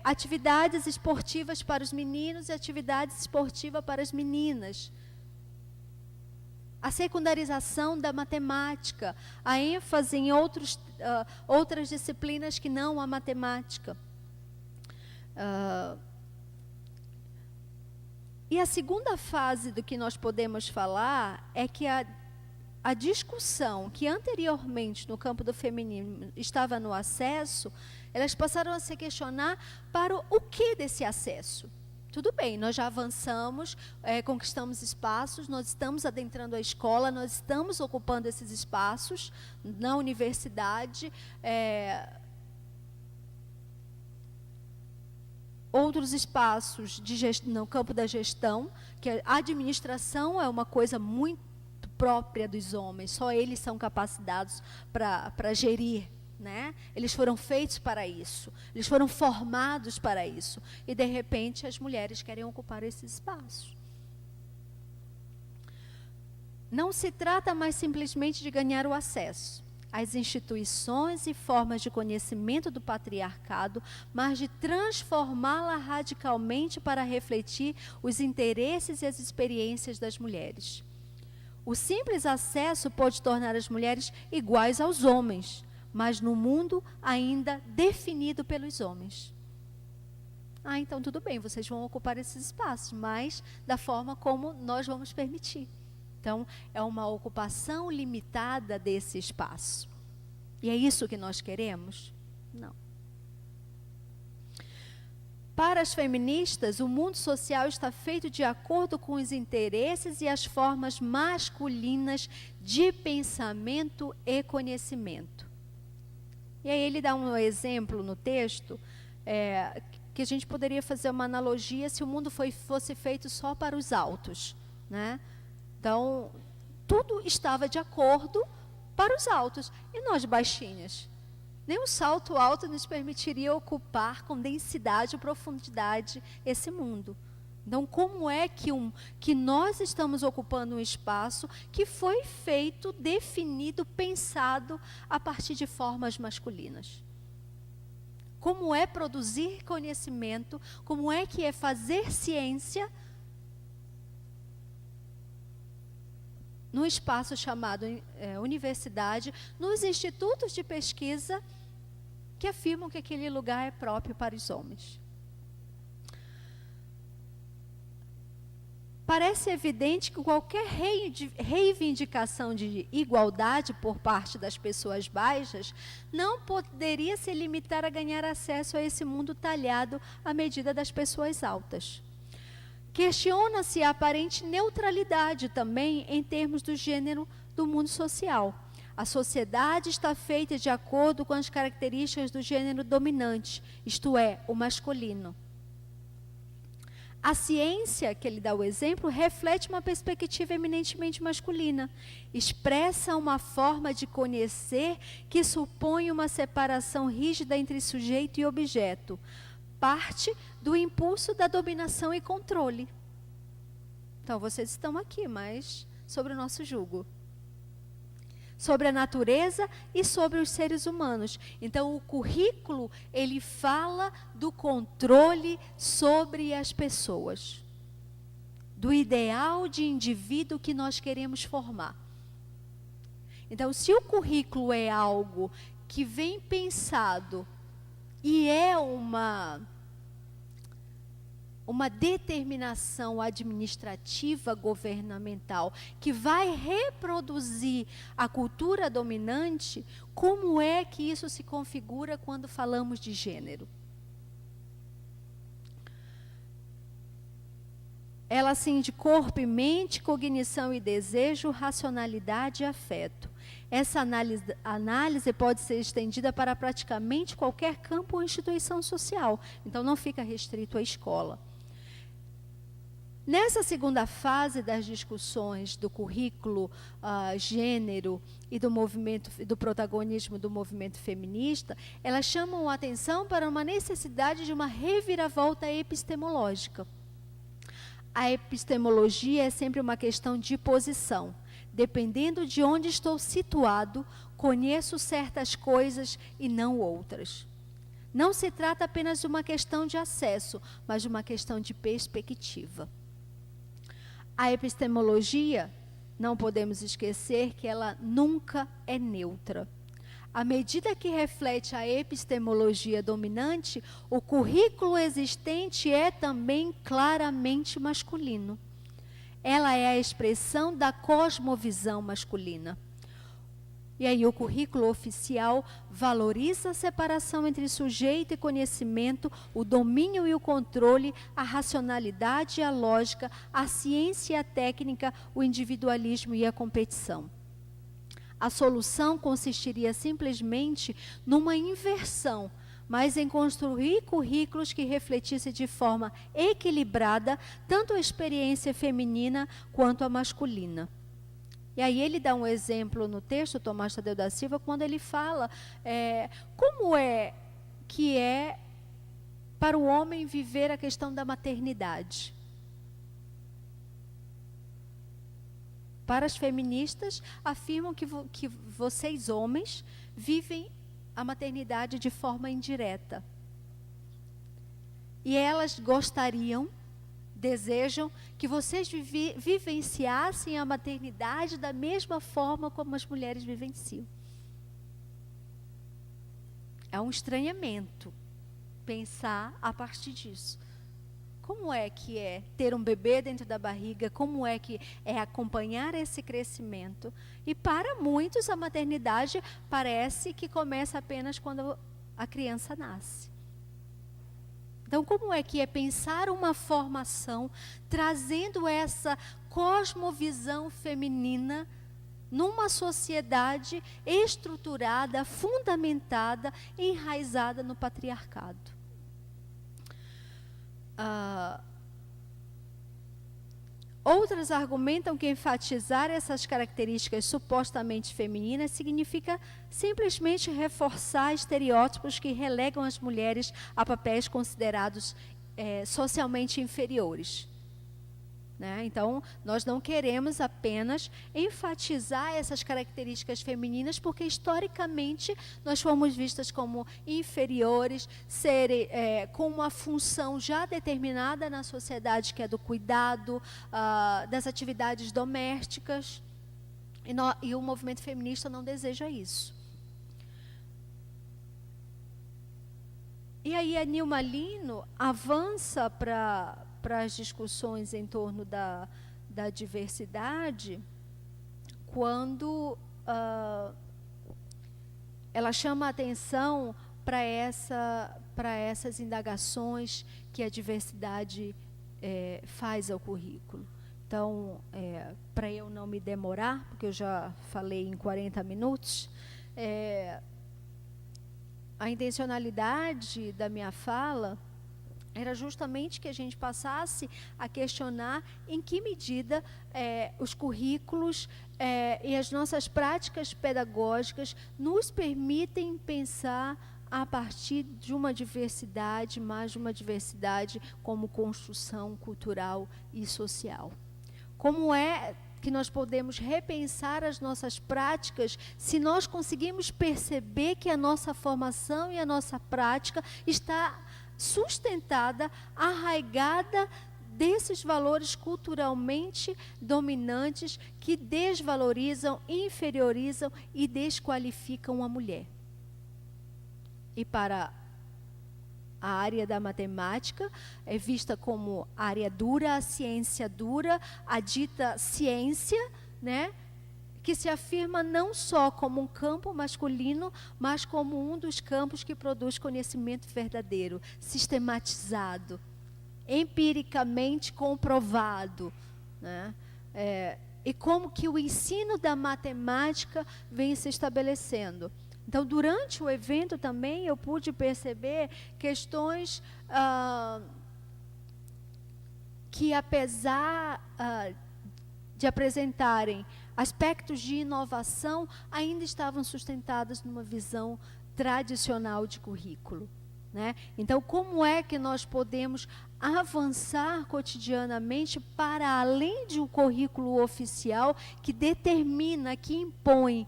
Atividades esportivas para os meninos e atividades esportivas para as meninas. A secundarização da matemática, a ênfase em outras disciplinas que não a matemática. E a segunda fase do que nós podemos falar é que a discussão que anteriormente no campo do feminino estava no acesso, elas passaram a se questionar para o que desse acesso. Tudo bem, nós já avançamos, conquistamos espaços, nós estamos adentrando a escola, nós estamos ocupando esses espaços na universidade. outros espaços no campo da gestão, que a administração é uma coisa muito própria dos homens, só eles são capacitados para gerir, né? Eles foram feitos para isso, eles foram formados para isso, e de repente as mulheres querem ocupar esses espaços. Não se trata mais simplesmente de ganhar o acesso às instituições e formas de conhecimento do patriarcado, mas de transformá-la radicalmente para refletir os interesses e as experiências das mulheres. O simples acesso pode tornar as mulheres iguais aos homens, mas no mundo ainda definido pelos homens. Então tudo bem, vocês vão ocupar esses espaços, mas da forma como nós vamos permitir. Então, é uma ocupação limitada desse espaço. E é isso que nós queremos? Não. Para as feministas, o mundo social está feito de acordo com os interesses e as formas masculinas de pensamento e conhecimento. E aí ele dá um exemplo no texto, que a gente poderia fazer uma analogia se o mundo fosse feito só para os altos, né? Então, tudo estava de acordo para os altos. E nós, baixinhas? Nem um salto alto nos permitiria ocupar com densidade e profundidade esse mundo. Então, como é que nós estamos ocupando um espaço que foi feito, definido, pensado a partir de formas masculinas? Como é produzir conhecimento? Como é que é fazer ciência no espaço chamado universidade, nos institutos de pesquisa que afirmam que aquele lugar é próprio para os homens? Parece evidente que qualquer reivindicação de igualdade por parte das pessoas baixas não poderia se limitar a ganhar acesso a esse mundo talhado à medida das pessoas altas. Questiona-se a aparente neutralidade também em termos do gênero do mundo social. A sociedade está feita de acordo com as características do gênero dominante, isto é, o masculino. A ciência, que ele dá o exemplo, reflete uma perspectiva eminentemente masculina. Expressa uma forma de conhecer que supõe uma separação rígida entre sujeito e objeto. Parte do impulso da dominação e controle. Então, vocês estão aqui, mas sobre o nosso jugo. Sobre a natureza e sobre os seres humanos. Então, o currículo, ele fala do controle sobre as pessoas. Do ideal de indivíduo que nós queremos formar. Então, se o currículo é algo que vem pensado e é uma determinação administrativa governamental que vai reproduzir a cultura dominante, como é que isso se configura quando falamos de gênero? Ela acende corpo e mente, cognição e desejo, racionalidade e afeto. Essa análise pode ser estendida para praticamente qualquer campo ou instituição social. Então, não fica restrito à escola. Nessa segunda fase das discussões do currículo, gênero e do protagonismo do movimento feminista, elas chamam a atenção para uma necessidade de uma reviravolta epistemológica. A epistemologia é sempre uma questão de posição. Dependendo de onde estou situado, conheço certas coisas e não outras. Não se trata apenas de uma questão de acesso, mas de uma questão de perspectiva. A epistemologia, não podemos esquecer que ela nunca é neutra. À medida que reflete a epistemologia dominante, o currículo existente é também claramente masculino. Ela é a expressão da cosmovisão masculina. E aí o currículo oficial valoriza a separação entre sujeito e conhecimento, o domínio e o controle, a racionalidade e a lógica, a ciência e a técnica, o individualismo e a competição. A solução consistiria simplesmente numa inversão, mas em construir currículos que refletissem de forma equilibrada tanto a experiência feminina quanto a masculina. E aí ele dá um exemplo no texto, Tomás Tadeu da Silva, quando ele fala como é que é para o homem viver a questão da maternidade. Para as feministas, afirmam que vocês, homens, vivem a maternidade de forma indireta. E elas gostariam, desejam, que vocês vivenciassem a maternidade da mesma forma como as mulheres vivenciam. É um estranhamento pensar a partir disso. Como é que é ter um bebê dentro da barriga? Como é que é acompanhar esse crescimento? E para muitos a maternidade parece que começa apenas quando a criança nasce. Então, como é que é pensar uma formação trazendo essa cosmovisão feminina numa sociedade estruturada, fundamentada, enraizada no patriarcado? Outras argumentam que enfatizar essas características supostamente femininas significa simplesmente reforçar estereótipos que relegam as mulheres a papéis considerados socialmente inferiores. Né? Então, nós não queremos apenas enfatizar essas características femininas, porque historicamente nós fomos vistas como inferiores, com uma função já determinada na sociedade, que é do cuidado, das atividades domésticas, e o movimento feminista não deseja isso. E aí a Nilma Lino avança para as discussões em torno da diversidade, quando ela chama a atenção para essas indagações que a diversidade faz ao currículo. Então, para eu não me demorar, porque eu já falei em 40 minutos, a intencionalidade da minha fala era justamente que a gente passasse a questionar em que medida os currículos e as nossas práticas pedagógicas nos permitem pensar a partir de uma diversidade, mais de uma diversidade como construção cultural e social. Como é que nós podemos repensar as nossas práticas se nós conseguimos perceber que a nossa formação e a nossa prática está sustentada, arraigada desses valores culturalmente dominantes que desvalorizam, inferiorizam e desqualificam a mulher. E para a área da matemática é vista como área dura, a ciência dura, a dita ciência, né? Que se afirma não só como um campo masculino, mas como um dos campos que produz conhecimento verdadeiro, sistematizado, empiricamente comprovado, né? E como que o ensino da matemática vem se estabelecendo. Então, durante o evento também eu pude perceber questões que, apesar de apresentarem aspectos de inovação, ainda estavam sustentados numa visão tradicional de currículo, né? Então, como é que nós podemos avançar cotidianamente para além de um currículo oficial que determina, que impõe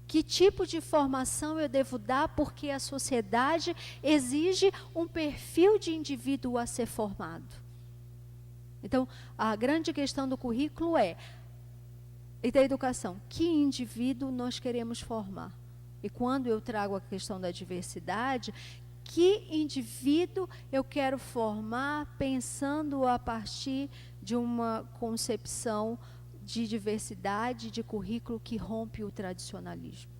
que tipo de formação eu devo dar, porque a sociedade exige um perfil de indivíduo a ser formado. Então, a grande questão do currículo e da educação, que indivíduo nós queremos formar? E quando eu trago a questão da diversidade, que indivíduo eu quero formar pensando a partir de uma concepção de diversidade, de currículo que rompe o tradicionalismo?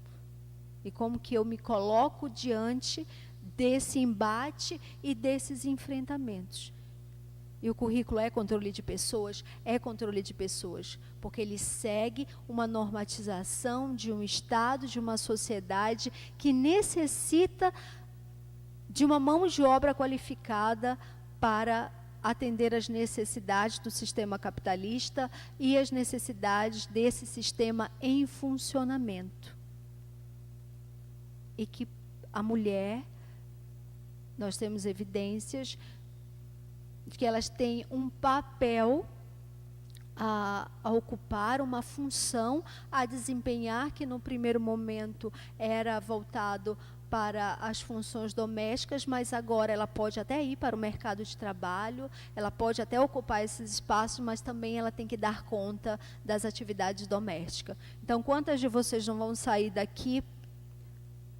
E como que eu me coloco diante desse embate e desses enfrentamentos? E o currículo é controle de pessoas? É controle de pessoas, porque ele segue uma normatização de um Estado, de uma sociedade que necessita de uma mão de obra qualificada para atender às necessidades do sistema capitalista e às necessidades desse sistema em funcionamento. E que a mulher, nós temos evidências de que elas têm um papel a ocupar, uma função a desempenhar, que no primeiro momento era voltado para as funções domésticas, mas agora ela pode até ir para o mercado de trabalho, ela pode até ocupar esses espaços, mas também ela tem que dar conta das atividades domésticas. Então, quantas de vocês não vão sair daqui,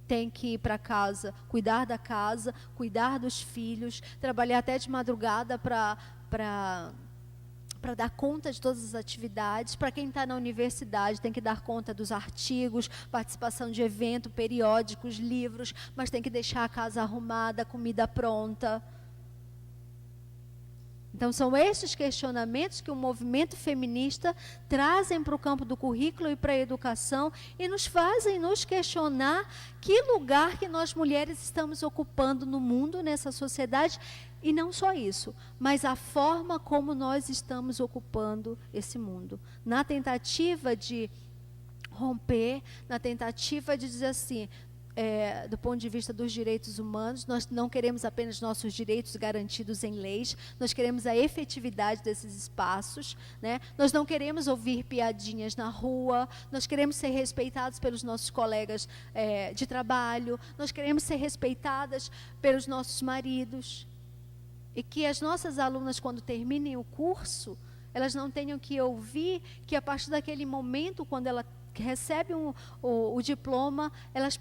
tem que ir para casa, cuidar da casa, cuidar dos filhos, trabalhar até de madrugada para dar conta de todas as atividades. Para quem está na universidade, tem que dar conta dos artigos, participação de evento, periódicos, livros, mas tem que deixar a casa arrumada, a comida pronta. Então, são esses questionamentos que o movimento feminista trazem para o campo do currículo e para a educação e nos fazem nos questionar que lugar que nós mulheres estamos ocupando no mundo, nessa sociedade. E não só isso, mas a forma como nós estamos ocupando esse mundo. Na tentativa de romper, na tentativa de dizer assim, do ponto de vista dos direitos humanos, nós não queremos apenas nossos direitos garantidos em leis, nós queremos a efetividade desses espaços, né? Nós não queremos ouvir piadinhas na rua, nós queremos ser respeitados pelos nossos colegas de trabalho, nós queremos ser respeitadas pelos nossos maridos. E que as nossas alunas, quando terminem o curso, elas não tenham que ouvir que a partir daquele momento, quando ela recebe o diploma, elas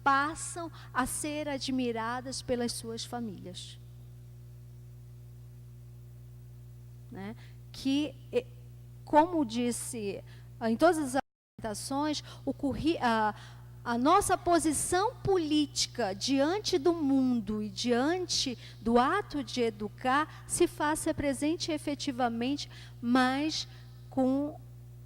passam a ser admiradas pelas suas famílias. Né? Que, como disse em todas as apresentações, a nossa posição política diante do mundo e diante do ato de educar se faça presente efetivamente, mas com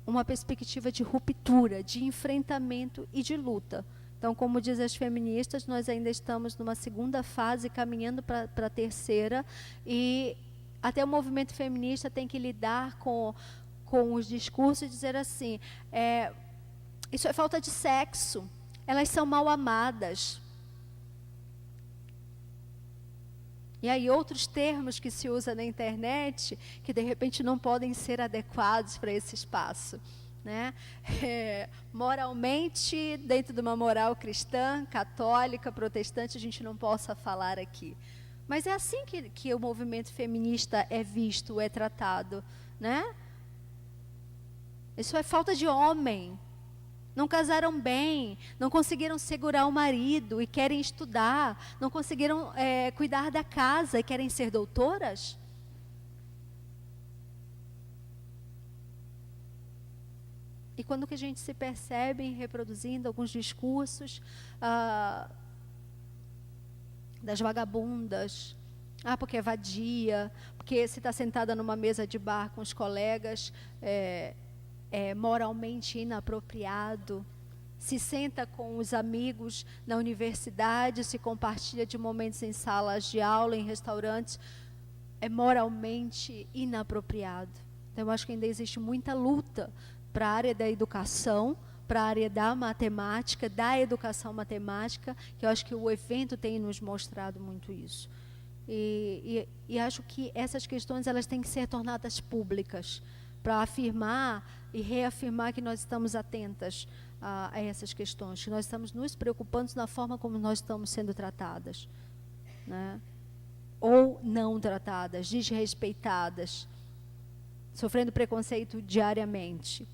uma perspectiva de ruptura, de enfrentamento e de luta. Então, como dizem as feministas, nós ainda estamos numa segunda fase, caminhando para a terceira, e até o movimento feminista tem que lidar com os discursos e dizer assim, isso é falta de sexo, elas são mal amadas. E aí outros termos que se usa na internet, que de repente não podem ser adequados para esse espaço. Né? Moralmente, dentro de uma moral cristã, católica, protestante, a gente não possa falar aqui. Mas é assim que o movimento feminista é visto, é tratado. Né? Isso é falta de homem. Não casaram bem, não conseguiram segurar o marido e querem estudar, não conseguiram cuidar da casa e querem ser doutoras? E quando que a gente se percebe reproduzindo alguns discursos das vagabundas, porque é vadia, porque se está sentada numa mesa de bar com os colegas, moralmente inapropriado, se senta com os amigos na universidade, se compartilha de momentos em salas de aula, em restaurantes, é moralmente inapropriado. Então, eu acho que ainda existe muita luta para a área da educação, para a área da matemática, da educação matemática, que eu acho que o evento tem nos mostrado muito isso. E acho que essas questões elas têm que ser tornadas públicas, para afirmar e reafirmar que nós estamos atentas a essas questões, que nós estamos nos preocupando na forma como nós estamos sendo tratadas, né? Ou não tratadas, desrespeitadas, sofrendo preconceito diariamente.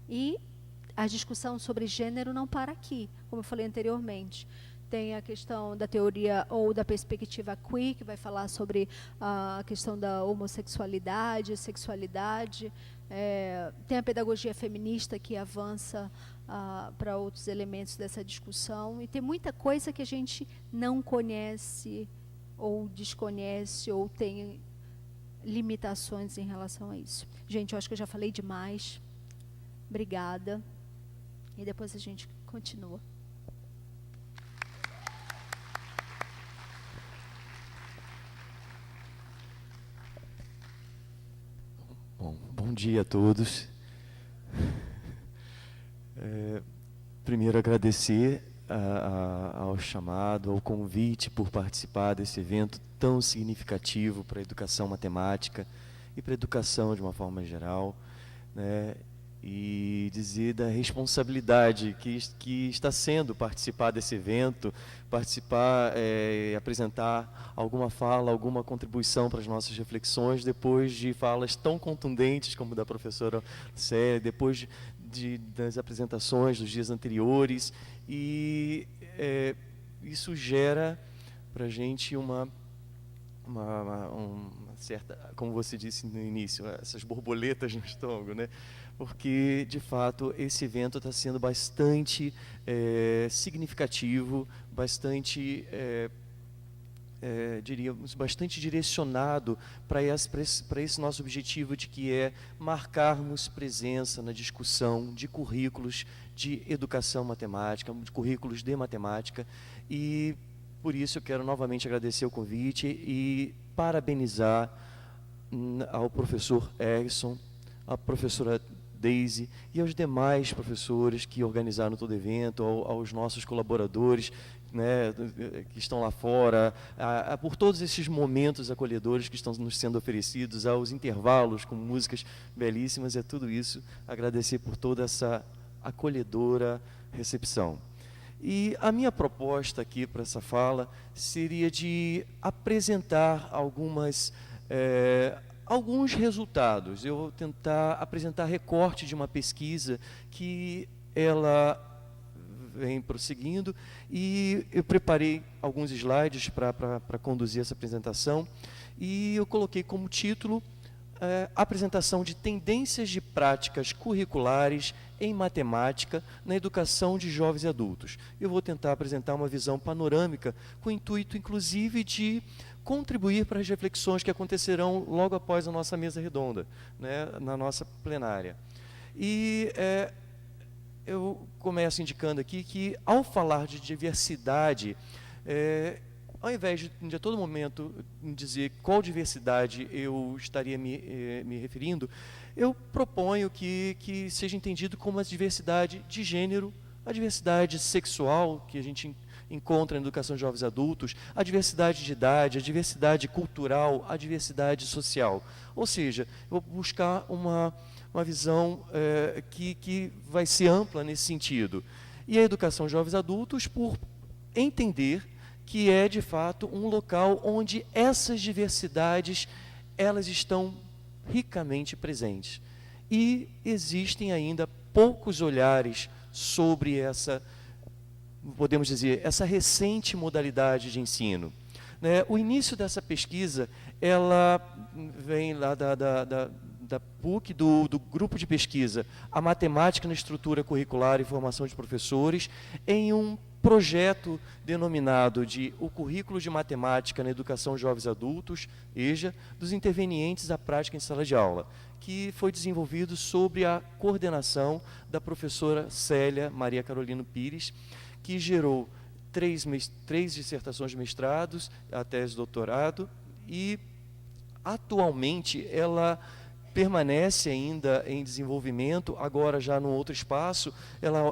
E a discussão sobre gênero não para aqui, como eu falei anteriormente. Tem a questão da teoria ou da perspectiva queer, que vai falar sobre a questão da homossexualidade, sexualidade. Tem a pedagogia feminista, que avança para outros elementos dessa discussão. E tem muita coisa que a gente não conhece, ou desconhece, ou tem limitações em relação a isso. Gente, eu acho que eu já falei demais. Obrigada. E depois a gente continua. Bom dia a todos. Primeiro, agradecer ao chamado, ao convite por participar desse evento tão significativo para a educação matemática e para a educação de uma forma geral, né? E dizer da responsabilidade que está sendo participar desse evento, participar e apresentar alguma fala, alguma contribuição para as nossas reflexões, depois de falas tão contundentes como da professora Célia, depois das apresentações dos dias anteriores, e isso gera para a gente uma certa, como você disse no início, essas borboletas no estômago, né? Porque, de fato, esse evento está sendo bastante significativo, bastante, diríamos, bastante direcionado para esse nosso objetivo de que é marcarmos presença na discussão de currículos de educação matemática, de currículos de matemática, e por isso eu quero novamente agradecer o convite e parabenizar ao professor Erison, à professora Daisy e aos demais professores que organizaram todo o evento, aos nossos colaboradores, né, que estão lá fora, por todos esses momentos acolhedores que estão nos sendo oferecidos, aos intervalos com músicas belíssimas, é tudo isso, agradecer por toda essa acolhedora recepção. E a minha proposta aqui para essa fala seria de apresentar alguns resultados. Eu vou tentar apresentar recorte de uma pesquisa que ela vem prosseguindo, e eu preparei alguns slides para conduzir essa apresentação, e eu coloquei como título apresentação de tendências de práticas curriculares em matemática na educação de jovens e adultos. Eu vou tentar apresentar uma visão panorâmica com o intuito, inclusive, de contribuir para as reflexões que acontecerão logo após a nossa mesa redonda, né, na nossa plenária. E eu começo indicando aqui que, ao falar de diversidade, ao invés de a todo momento dizer qual diversidade eu estaria me referindo, eu proponho que seja entendido como a diversidade de gênero, a diversidade sexual que a gente encontra na educação de jovens e adultos, a diversidade de idade, a diversidade cultural, a diversidade social. Ou seja, eu vou buscar uma visão que vai ser ampla nesse sentido. E a educação de jovens e adultos, por entender que é, de fato, um local onde essas diversidades elas estão ricamente presentes. E existem ainda poucos olhares sobre essa, podemos dizer, essa recente modalidade de ensino. Né? O início dessa pesquisa, ela vem lá da PUC, do grupo de pesquisa A Matemática na Estrutura Curricular e Formação de Professores, em um projeto denominado de O Currículo de Matemática na Educação de Jovens Adultos, EJA, dos intervenientes à prática em sala de aula, que foi desenvolvido sob a coordenação da professora Célia Maria Carolina Pires, que gerou três dissertações de mestrados, a tese de doutorado, e atualmente ela permanece ainda em desenvolvimento, agora já num outro espaço.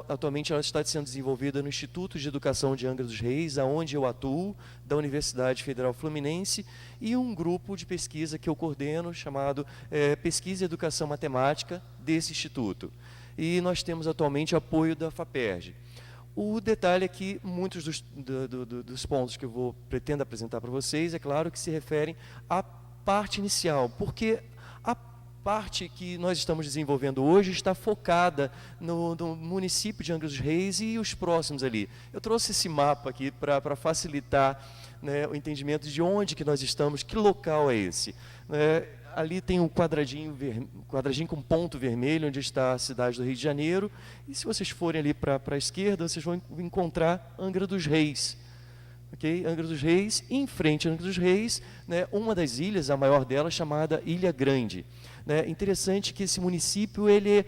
Atualmente ela está sendo desenvolvida no Instituto de Educação de Angra dos Reis, aonde eu atuo, da Universidade Federal Fluminense, e um grupo de pesquisa que eu coordeno, chamado Pesquisa e Educação Matemática, desse instituto. E nós temos atualmente apoio da FAPERJ. O detalhe é que muitos dos pontos que eu pretendo apresentar para vocês, é claro que se referem à parte inicial, porque a parte que nós estamos desenvolvendo hoje está focada no município de Angra dos Reis e os próximos ali. Eu trouxe esse mapa aqui para facilitar, né, o entendimento de onde que nós estamos, que local é esse. Ali tem um quadradinho com ponto vermelho, onde está a cidade do Rio de Janeiro, e se vocês forem ali para a esquerda, vocês vão encontrar Angra dos Reis. Okay? Angra dos Reis, em frente a Angra dos Reis, né, uma das ilhas, a maior delas, chamada Ilha Grande. Né? Interessante que esse município ele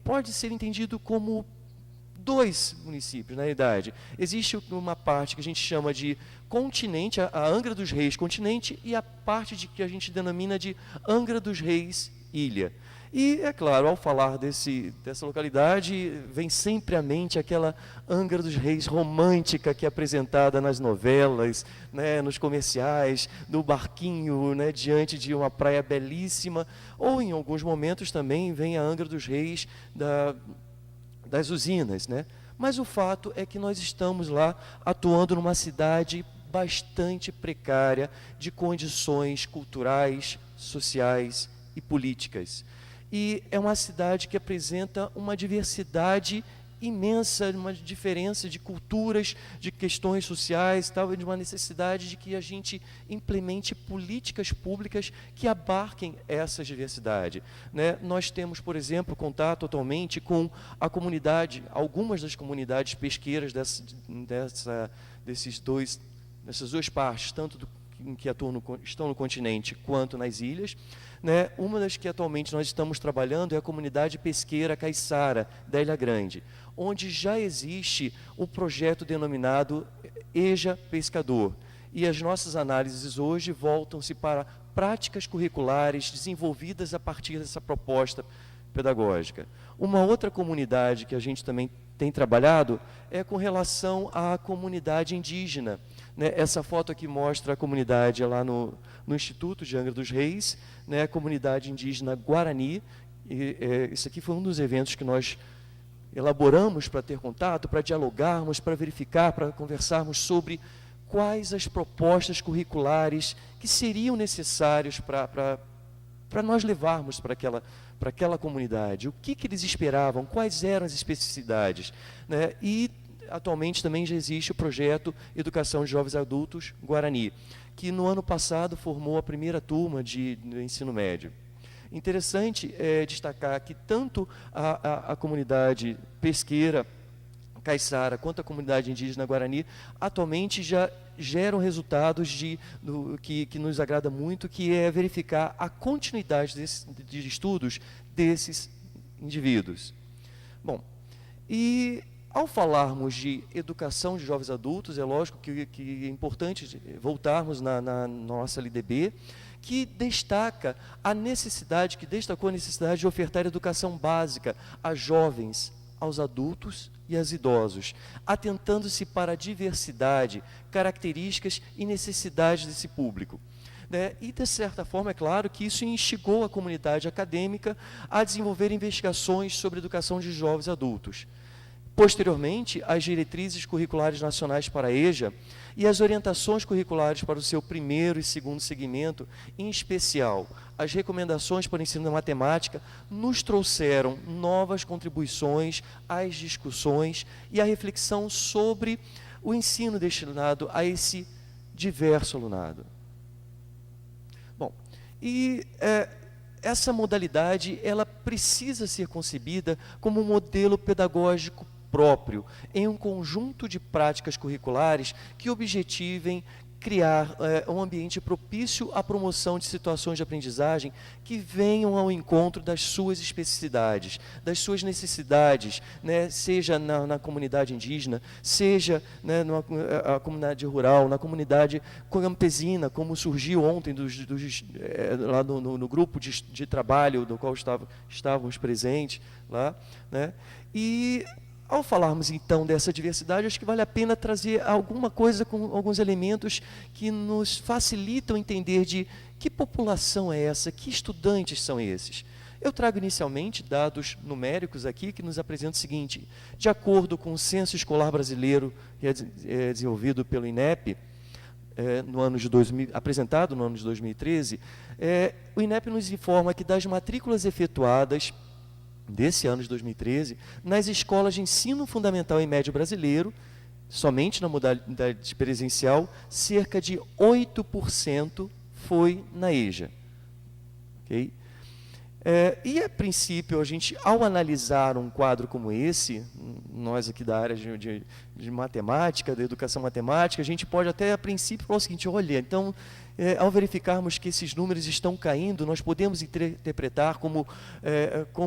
pode ser entendido como 2 municípios, na realidade. Existe uma parte que a gente chama de continente, a Angra dos Reis continente, e a parte que a gente denomina de Angra dos Reis ilha. E, é claro, ao falar dessa localidade, vem sempre à mente aquela Angra dos Reis romântica que é apresentada nas novelas, né, nos comerciais, no barquinho, né, diante de uma praia belíssima, ou em alguns momentos também vem a Angra dos Reis das usinas, né? Mas o fato é que nós estamos lá atuando numa cidade bastante precária de condições culturais, sociais e políticas. E é uma cidade que apresenta uma diversidade imensa, uma diferença de culturas, de questões sociais, tal, de uma necessidade de que a gente implemente políticas públicas que abarquem essa diversidade, né? Nós temos, por exemplo, contato atualmente com a comunidade, algumas das comunidades pesqueiras dessas duas partes, tanto que estão no continente quanto nas ilhas, né? Uma das que atualmente nós estamos trabalhando é a comunidade pesqueira caiçara da Ilha Grande, onde já existe o projeto denominado EJA Pescador. E as nossas análises hoje voltam-se para práticas curriculares desenvolvidas a partir dessa proposta pedagógica. Uma outra comunidade que a gente também tem trabalhado é com relação à comunidade indígena, né? Essa foto aqui mostra a comunidade lá no Instituto de Angra dos Reis, né? A comunidade indígena Guarani. Isso aqui foi um dos eventos que nós elaboramos para ter contato, para dialogarmos, para verificar, para conversarmos sobre quais as propostas curriculares que seriam necessárias para nós levarmos para aquela comunidade, o que eles esperavam, quais eram as especificidades, né? E atualmente também já existe o projeto Educação de Jovens Adultos Guarani, que no ano passado formou a primeira turma do ensino médio. Interessante destacar que tanto a comunidade pesqueira caiçara quanto a comunidade indígena Guarani atualmente já geram resultados que nos agrada muito, que é verificar a continuidade de estudos desses indivíduos. Bom, e ao falarmos de educação de jovens adultos, é lógico que é importante voltarmos na nossa LDB, que destacou a necessidade de ofertar educação básica a jovens, aos adultos e aos idosos, atentando-se para a diversidade, características e necessidades desse público, né? E, de certa forma, é claro que isso instigou a comunidade acadêmica a desenvolver investigações sobre a educação de jovens adultos. Posteriormente, as diretrizes curriculares nacionais para a EJA e as orientações curriculares para o seu primeiro e segundo segmento, em especial as recomendações para o ensino da matemática, nos trouxeram novas contribuições às discussões e à reflexão sobre o ensino destinado a esse diverso alunado. Bom, e essa modalidade ela precisa ser concebida como um modelo pedagógico próprio, em um conjunto de práticas curriculares que objetivem criar um ambiente propício à promoção de situações de aprendizagem que venham ao encontro das suas especificidades, das suas necessidades, né, seja na comunidade indígena, seja, né, na comunidade rural, na comunidade campesina, como surgiu ontem lá no grupo de trabalho do qual estávamos presentes lá, né? E ao falarmos, então, dessa diversidade, acho que vale a pena trazer alguma coisa com alguns elementos que nos facilitam entender de que população é essa, que estudantes são esses. Eu trago inicialmente dados numéricos aqui que nos apresentam o seguinte: de acordo com o Censo Escolar Brasileiro, que é desenvolvido pelo INEP, apresentado no ano de 2013, o INEP nos informa que das matrículas efetuadas desse ano de 2013, nas escolas de ensino fundamental e médio brasileiro, somente na modalidade presencial, cerca de 8% foi na EJA. Okay? E, a princípio, a gente, ao analisar um quadro como esse, nós aqui da área de matemática, da educação matemática, a gente pode até, a princípio, falar o seguinte: olha, então, ao verificarmos que esses números estão caindo, nós podemos interpretar como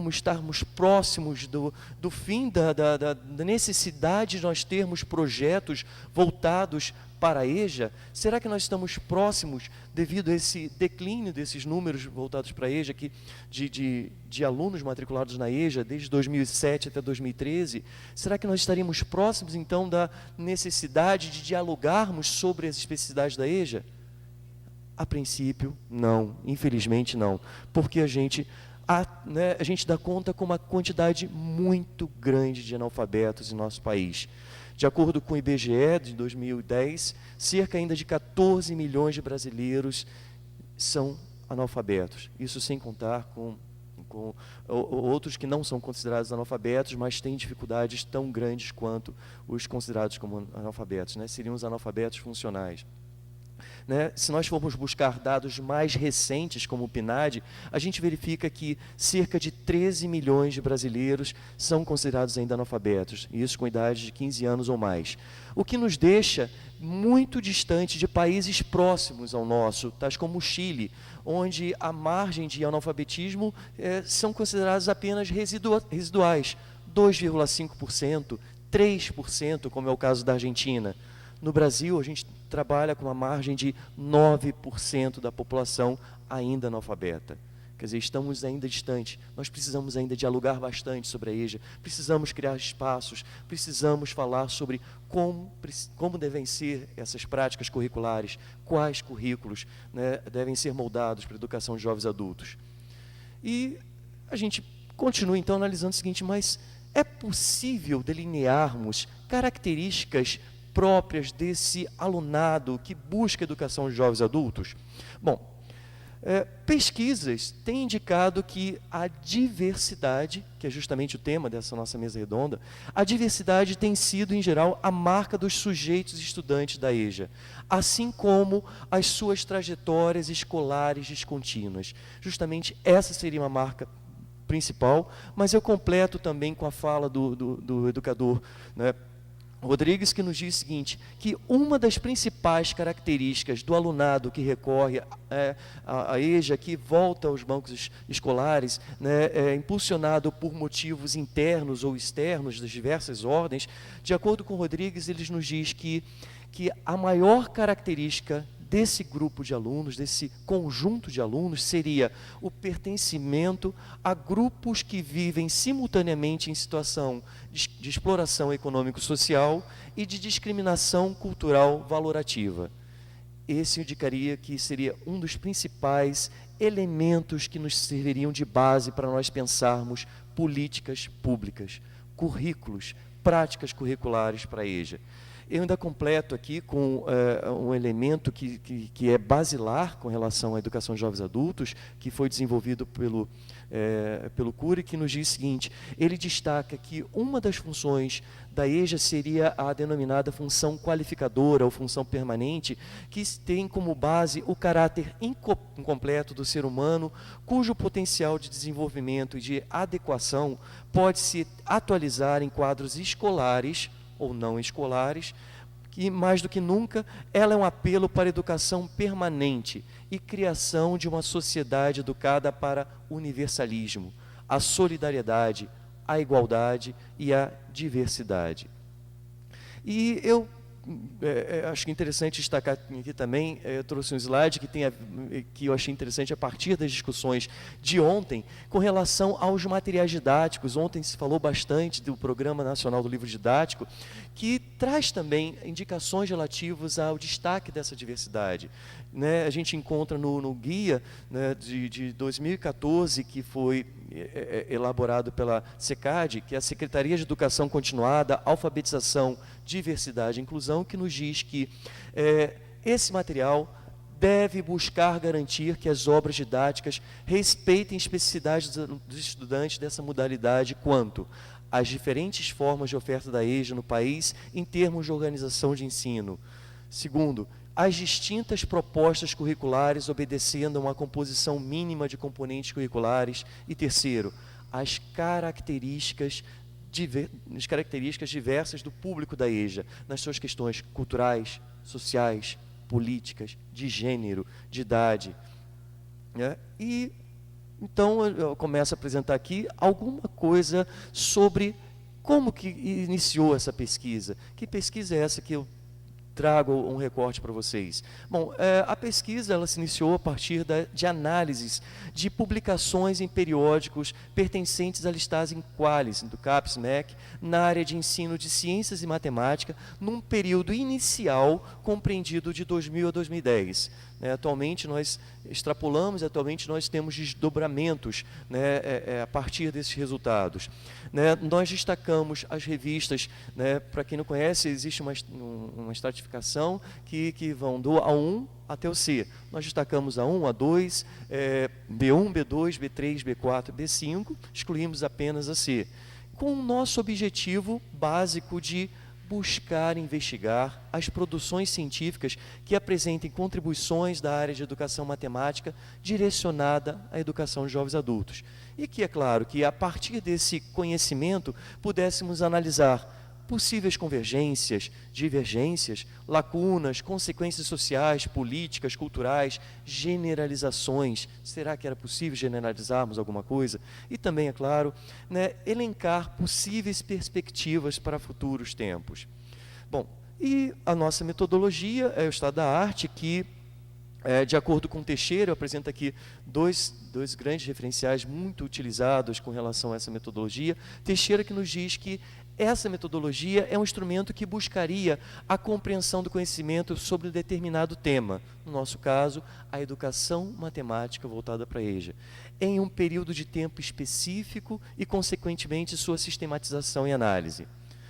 estarmos próximos do fim da necessidade de nós termos projetos voltados para a EJA. Será que nós estamos próximos, devido a esse declínio desses números voltados para a EJA, de alunos matriculados na EJA, desde 2007 até 2013, será que nós estaríamos próximos, então, da necessidade de dialogarmos sobre as especificidades da EJA? A princípio, não, infelizmente não, porque a gente dá conta com uma quantidade muito grande de analfabetos em nosso país. De acordo com o IBGE, de 2010, cerca ainda de 14 milhões de brasileiros são analfabetos. Isso sem contar com outros que não são considerados analfabetos, mas têm dificuldades tão grandes quanto os considerados como analfabetos, né? Seriam os analfabetos funcionais. Se nós formos buscar dados mais recentes, como o PNAD, a gente verifica que cerca de 13 milhões de brasileiros são considerados ainda analfabetos, e isso com idade de 15 anos ou mais. O que nos deixa muito distante de países próximos ao nosso, tais como o Chile, onde a margem de analfabetismo são consideradas apenas residuais, 2,5%, 3%, como é o caso da Argentina. No Brasil, a gente trabalha com uma margem de 9% da população ainda analfabeta. Quer dizer, estamos ainda distantes. Nós precisamos ainda dialogar bastante sobre a EJA, precisamos criar espaços, precisamos falar sobre como devem ser essas práticas curriculares, quais currículos, né, devem ser moldados para a educação de jovens adultos. E a gente continua, então, analisando o seguinte: mas é possível delinearmos características próprias desse alunado que busca educação de jovens adultos? Bom, pesquisas têm indicado que a diversidade, que é justamente o tema dessa nossa mesa redonda, a diversidade tem sido, em geral, a marca dos sujeitos estudantes da EJA, assim como as suas trajetórias escolares descontínuas. Justamente essa seria uma marca principal, mas eu completo também com a fala do educador, né, Rodrigues, que nos diz o seguinte, que uma das principais características do alunado que recorre à EJA, que volta aos bancos escolares, né, impulsionado por motivos internos ou externos das diversas ordens, de acordo com Rodrigues, ele nos diz que a maior característica desse grupo de alunos, desse conjunto de alunos, seria o pertencimento a grupos que vivem simultaneamente em situação de exploração econômico-social e de discriminação cultural valorativa. Esse indicaria que seria um dos principais elementos que nos serviriam de base para nós pensarmos políticas públicas, currículos, práticas curriculares para a EJA. Eu ainda completo aqui com um elemento que é basilar com relação à educação de jovens adultos, que foi desenvolvido pelo Cury, que nos diz o seguinte: ele destaca que uma das funções da EJA seria a denominada função qualificadora ou função permanente, que tem como base o caráter incompleto do ser humano, cujo potencial de desenvolvimento e de adequação pode se atualizar em quadros escolares ou não escolares, que mais do que nunca ela é um apelo para a educação permanente e criação de uma sociedade educada para o universalismo, a solidariedade, a igualdade e a diversidade. E eu acho interessante destacar aqui também, eu trouxe um slide que eu achei interessante a partir das discussões de ontem, com relação aos materiais didáticos. Ontem se falou bastante do Programa Nacional do Livro Didático, que traz também indicações relativas ao destaque dessa diversidade. A gente encontra no guia, né, de 2014, que foi elaborado pela SECAD, que é a Secretaria de Educação Continuada, Alfabetização, Diversidade e Inclusão, que nos diz que esse material deve buscar garantir que as obras didáticas respeitem especificidades dos estudantes dessa modalidade quanto às diferentes formas de oferta da EJA no país em termos de organização de ensino. Segundo, as distintas propostas curriculares obedecendo a uma composição mínima de componentes curriculares. E terceiro, as características diversas do público da EJA, nas suas questões culturais, sociais, políticas, de gênero, de idade. Né? E então eu começo a apresentar aqui alguma coisa sobre como que iniciou essa pesquisa. Que pesquisa é essa que eu trago um recorte para vocês? Bom, a pesquisa ela se iniciou a partir de análises de publicações em periódicos pertencentes à listagem Qualis, do CAPES-MEC, na área de ensino de ciências e matemática, num período inicial compreendido de 2000 a 2010. Atualmente nós extrapolamos, atualmente nós temos desdobramentos, a partir desses resultados. Nós destacamos as revistas, para quem não conhece, existe uma estratificação que vão do A1 até o C. Nós destacamos A1, A2, B1, B2, B3, B4, B5, excluímos apenas a C, com o nosso objetivo básico de buscar investigar as produções científicas que apresentem contribuições da área de educação matemática direcionada à educação de jovens adultos. E que, é claro, que a partir desse conhecimento pudéssemos analisar possíveis convergências, divergências, lacunas, consequências sociais, políticas, culturais, generalizações. Será que era possível generalizarmos alguma coisa? E também, é claro, elencar possíveis perspectivas para futuros tempos. Bom, e a nossa metodologia é o estado da arte, que, de acordo com Teixeira, eu apresento aqui dois grandes referenciais muito utilizados com relação a essa metodologia. Teixeira que nos diz que essa metodologia é um instrumento que buscaria a compreensão do conhecimento sobre um determinado tema, no nosso caso, a educação matemática voltada para a EJA, em um período de tempo específico e, consequentemente, sua sistematização e análise.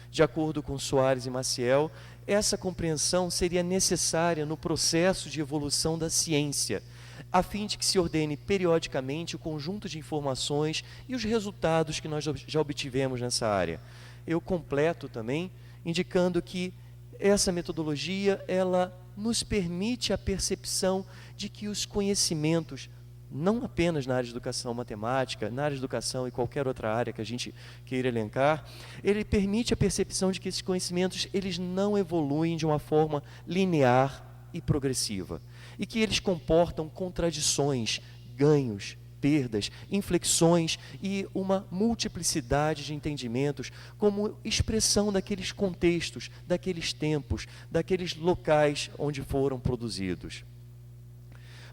De acordo com Soares e Maciel, essa compreensão seria necessária no processo de evolução da ciência, a fim de que se ordene periodicamente o conjunto de informações e os resultados que nós já obtivemos nessa área. Eu completo também, indicando que essa metodologia ela nos permite a percepção de que os conhecimentos, não apenas na área de educação matemática, na área de educação e qualquer outra área que a gente queira elencar, ele permite a percepção de que esses conhecimentos eles não evoluem de uma forma linear e progressiva, e que eles comportam contradições, ganhos, perdas, inflexões e uma multiplicidade de entendimentos como expressão daqueles contextos, daqueles tempos, daqueles locais onde foram produzidos.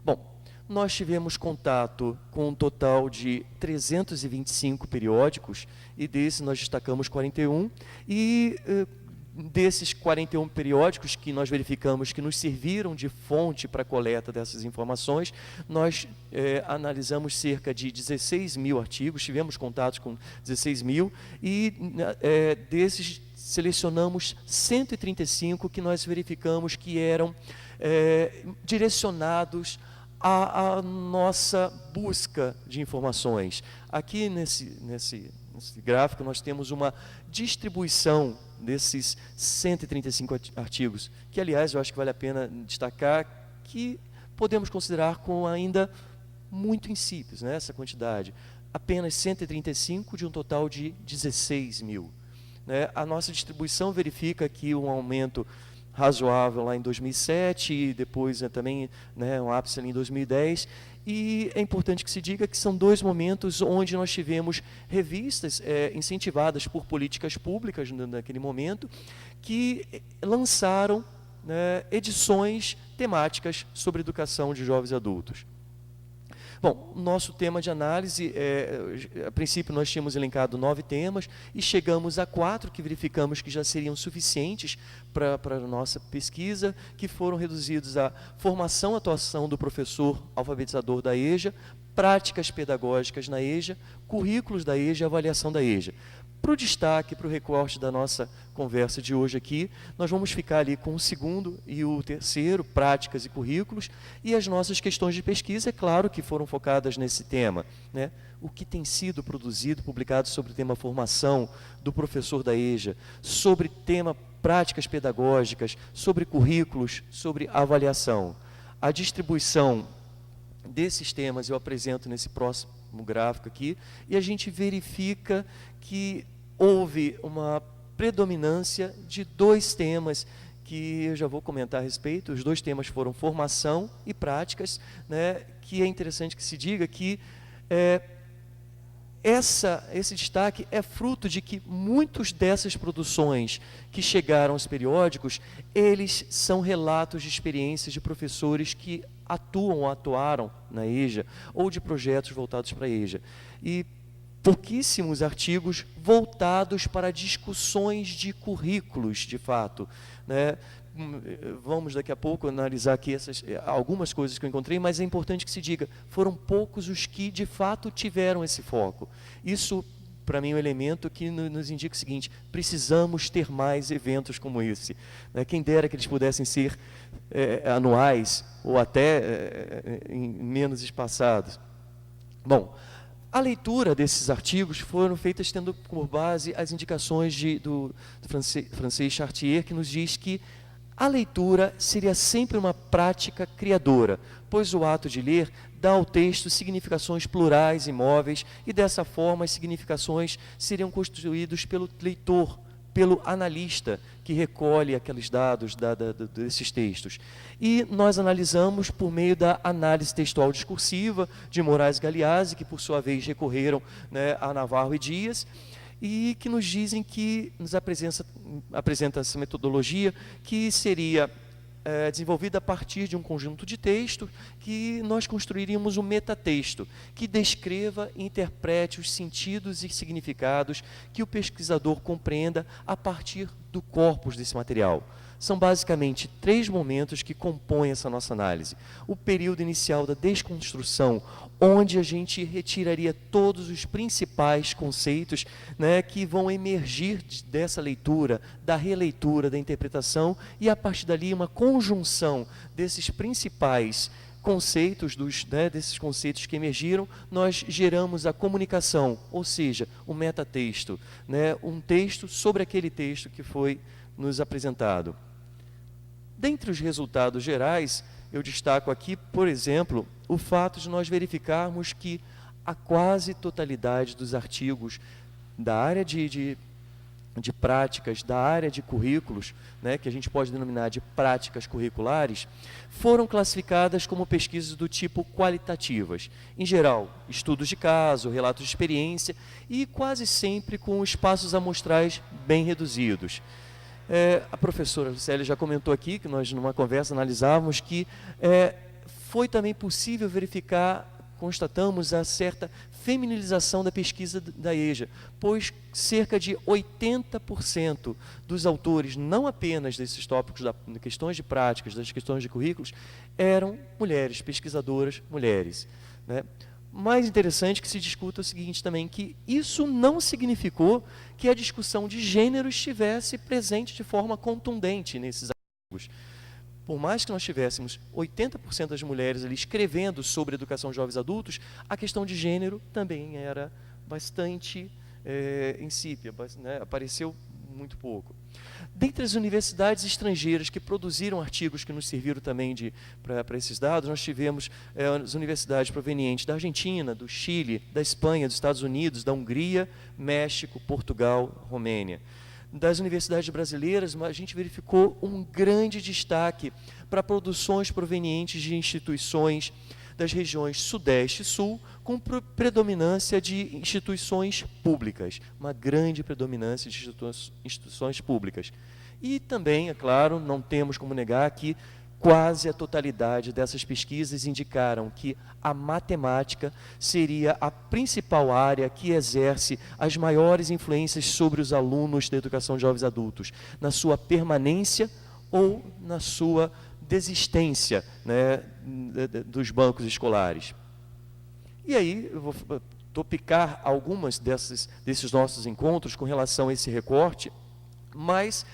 Bom, nós tivemos contato com um total de 325 periódicos, e desses nós destacamos 41, e desses 41 periódicos que nós verificamos que nos serviram de fonte para a coleta dessas informações, nós analisamos cerca de 16 mil artigos, tivemos contatos com 16 mil, e desses selecionamos 135 que nós verificamos que eram direcionados à nossa busca de informações. Aqui nesse gráfico nós temos uma distribuição desses 135 artigos, que, aliás, eu acho que vale a pena destacar que podemos considerar como ainda muito insípidos, essa quantidade. Apenas 135 de um total de 16 mil. A nossa distribuição verifica aqui um aumento razoável lá em 2007, e depois também um ápice ali em 2010, e é importante que se diga que são dois momentos onde nós tivemos revistas incentivadas por políticas públicas naquele momento, que lançaram edições temáticas sobre educação de jovens adultos. Bom, nosso tema de análise, a princípio nós tínhamos elencado 9 temas e chegamos a 4 que verificamos que já seriam suficientes para a nossa pesquisa, que foram reduzidos a formação e atuação do professor alfabetizador da EJA, práticas pedagógicas na EJA, currículos da EJA e avaliação da EJA. para o destaque, para o recorte da nossa conversa de hoje aqui, nós vamos ficar ali com o segundo e o terceiro, práticas e currículos, e as nossas questões de pesquisa, é claro que foram focadas nesse tema, né? O que tem sido produzido, publicado sobre o tema formação do professor da EJA, sobre tema práticas pedagógicas, sobre currículos, sobre avaliação. A distribuição desses temas eu apresento nesse próximo gráfico aqui, e a gente verifica que houve uma predominância de dois temas que eu já vou comentar a respeito. Os dois temas foram formação e práticas, né, que é interessante que se diga que esse destaque é fruto de que muitas dessas produções que chegaram aos periódicos, eles são relatos de experiências de professores que atuam ou atuaram na EJA, ou de projetos voltados para a EJA. E pouquíssimos artigos voltados para discussões de currículos, de fato, né? Vamos daqui a pouco analisar aqui algumas coisas que eu encontrei, mas é importante que se diga, foram poucos os que de fato tiveram esse foco. Isso, para mim, é um elemento que nos indica o seguinte: precisamos ter mais eventos como esse, né? Quem dera que eles pudessem ser anuais ou até menos espaçados. Bom, a leitura desses artigos foram feitas tendo por base as indicações do francês Chartier, que nos diz que a leitura seria sempre uma prática criadora, pois o ato de ler dá ao texto significações plurais e móveis, e dessa forma as significações seriam constituídas pelo leitor, pelo analista que recolhe aqueles dados desses textos. E nós analisamos por meio da análise textual discursiva de Moraes e Galeazzi, que por sua vez recorreram, né, a Navarro e Dias, e que nos dizem que nos apresenta essa metodologia que seria desenvolvida a partir de um conjunto de textos que nós construiríamos um metatexto que descreva e interprete os sentidos e significados que o pesquisador compreenda a partir do corpus desse material. São basicamente 3 momentos que compõem essa nossa análise. O período inicial da desconstrução, onde a gente retiraria todos os principais conceitos, né, que vão emergir dessa leitura, da releitura, da interpretação, e a partir dali uma conjunção desses principais conceitos, desses conceitos que emergiram, nós geramos a comunicação, ou seja, o metatexto, né, um texto sobre aquele texto que foi nos apresentado. Dentre os resultados gerais, eu destaco aqui, por exemplo, o fato de nós verificarmos que a quase totalidade dos artigos da área de práticas, da área de currículos, né, que a gente pode denominar de práticas curriculares, foram classificadas como pesquisas do tipo qualitativas. Em geral, estudos de caso, relatos de experiência e quase sempre com espaços amostrais bem reduzidos. A professora Lucélia já comentou aqui, que nós numa conversa analisávamos, que foi também possível verificar, constatamos a certa feminilização da pesquisa da EJA, pois cerca de 80% dos autores, não apenas desses tópicos, das questões de práticas, das questões de currículos, eram mulheres, pesquisadoras mulheres, né? Mais interessante que se discuta o seguinte também, que isso não significou que a discussão de gênero estivesse presente de forma contundente nesses artigos. Por mais que nós tivéssemos 80% das mulheres ali escrevendo sobre educação de jovens adultos, a questão de gênero também era bastante insípida, né? Apareceu muito pouco. Dentre as universidades estrangeiras que produziram artigos que nos serviram também para esses dados, nós tivemos as universidades provenientes da Argentina, do Chile, da Espanha, dos Estados Unidos, da Hungria, México, Portugal, Romênia. Das universidades brasileiras, a gente verificou um grande destaque para produções provenientes de instituições das regiões Sudeste e Sul, com predominância de instituições públicas, uma grande predominância de instituições públicas. E também, é claro, não temos como negar que quase a totalidade dessas pesquisas indicaram que a matemática seria a principal área que exerce as maiores influências sobre os alunos da educação de jovens adultos, na sua permanência ou na sua desistência, né, dos bancos escolares. E aí, eu vou topicar algumas desses nossos encontros com relação a esse recorte, mas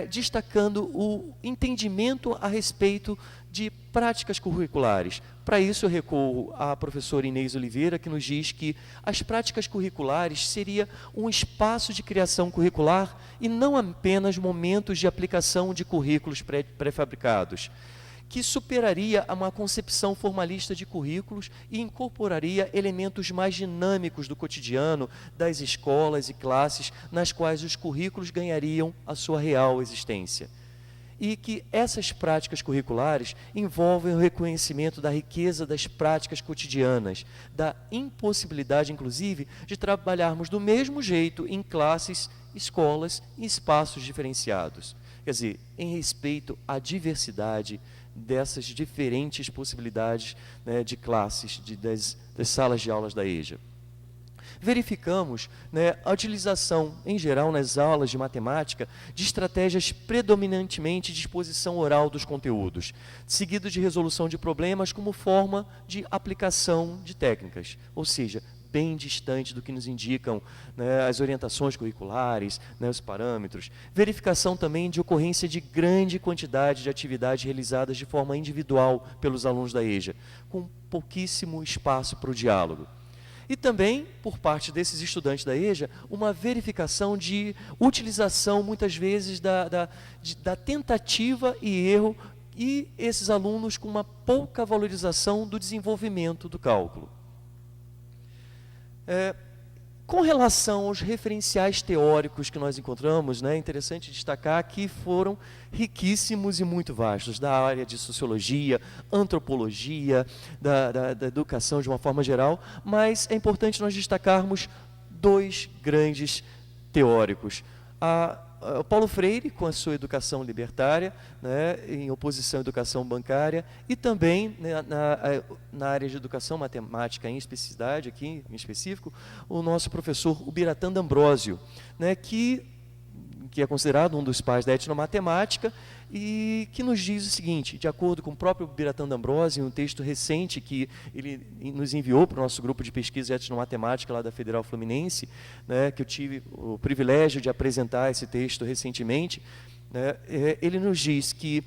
destacando o entendimento a respeito de práticas curriculares. Para isso eu recorro à professora Inês Oliveira, que nos diz que as práticas curriculares seria um espaço de criação curricular e não apenas momentos de aplicação de currículos pré-fabricados, que superaria uma concepção formalista de currículos e incorporaria elementos mais dinâmicos do cotidiano das escolas e classes nas quais os currículos ganhariam a sua real existência. E que essas práticas curriculares envolvem o reconhecimento da riqueza das práticas cotidianas, da impossibilidade, inclusive, de trabalharmos do mesmo jeito em classes, escolas e espaços diferenciados. Quer dizer, em respeito à diversidade dessas diferentes possibilidades, né, de classes, das salas de aulas da EJA. Verificamos, né, a utilização, em geral, nas aulas de matemática, de estratégias predominantemente de exposição oral dos conteúdos, seguido de resolução de problemas como forma de aplicação de técnicas, ou seja, bem distante do que nos indicam, né, as orientações curriculares, né, os parâmetros. Verificação também de ocorrência de grande quantidade de atividades realizadas de forma individual pelos alunos da EJA, com pouquíssimo espaço para o diálogo. E também, por parte desses estudantes da EJA, uma verificação de utilização, muitas vezes, da tentativa e erro, e esses alunos com uma pouca valorização do desenvolvimento do cálculo. Com relação aos referenciais teóricos que nós encontramos, né, é interessante destacar que foram riquíssimos e muito vastos, da área de sociologia, antropologia, da educação de uma forma geral, mas é importante nós destacarmos dois grandes teóricos. O Paulo Freire, com a sua educação libertária, né, em oposição à educação bancária, e também, né, na área de educação matemática em especificidade, aqui em específico, o nosso professor Ubiratã D'Ambrosio, né, que é considerado um dos pais da etnomatemática, e que nos diz o seguinte, de acordo com o próprio Ubiratã D'Ambrosio, em um texto recente que ele nos enviou para o nosso grupo de pesquisa etnomatemática lá da Federal Fluminense, né, que eu tive o privilégio de apresentar esse texto recentemente, né, ele nos diz que,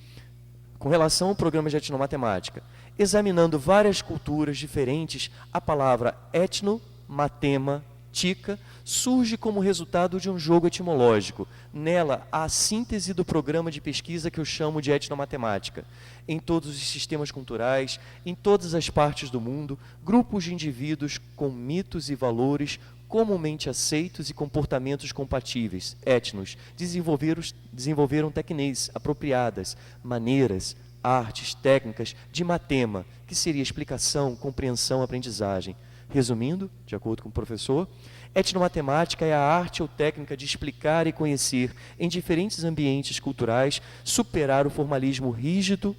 com relação ao programa de etnomatemática, examinando várias culturas diferentes, a palavra etno, matema, tica, surge como resultado de um jogo etimológico. Nela, há a síntese do programa de pesquisa que eu chamo de etnomatemática. Em todos os sistemas culturais, em todas as partes do mundo, grupos de indivíduos com mitos e valores comumente aceitos e comportamentos compatíveis, etnos, desenvolveram técnicas apropriadas, maneiras, artes, técnicas de matema, que seria explicação, compreensão, aprendizagem. Resumindo, de acordo com o professor, etnomatemática é a arte ou técnica de explicar e conhecer, em diferentes ambientes culturais, superar o formalismo rígido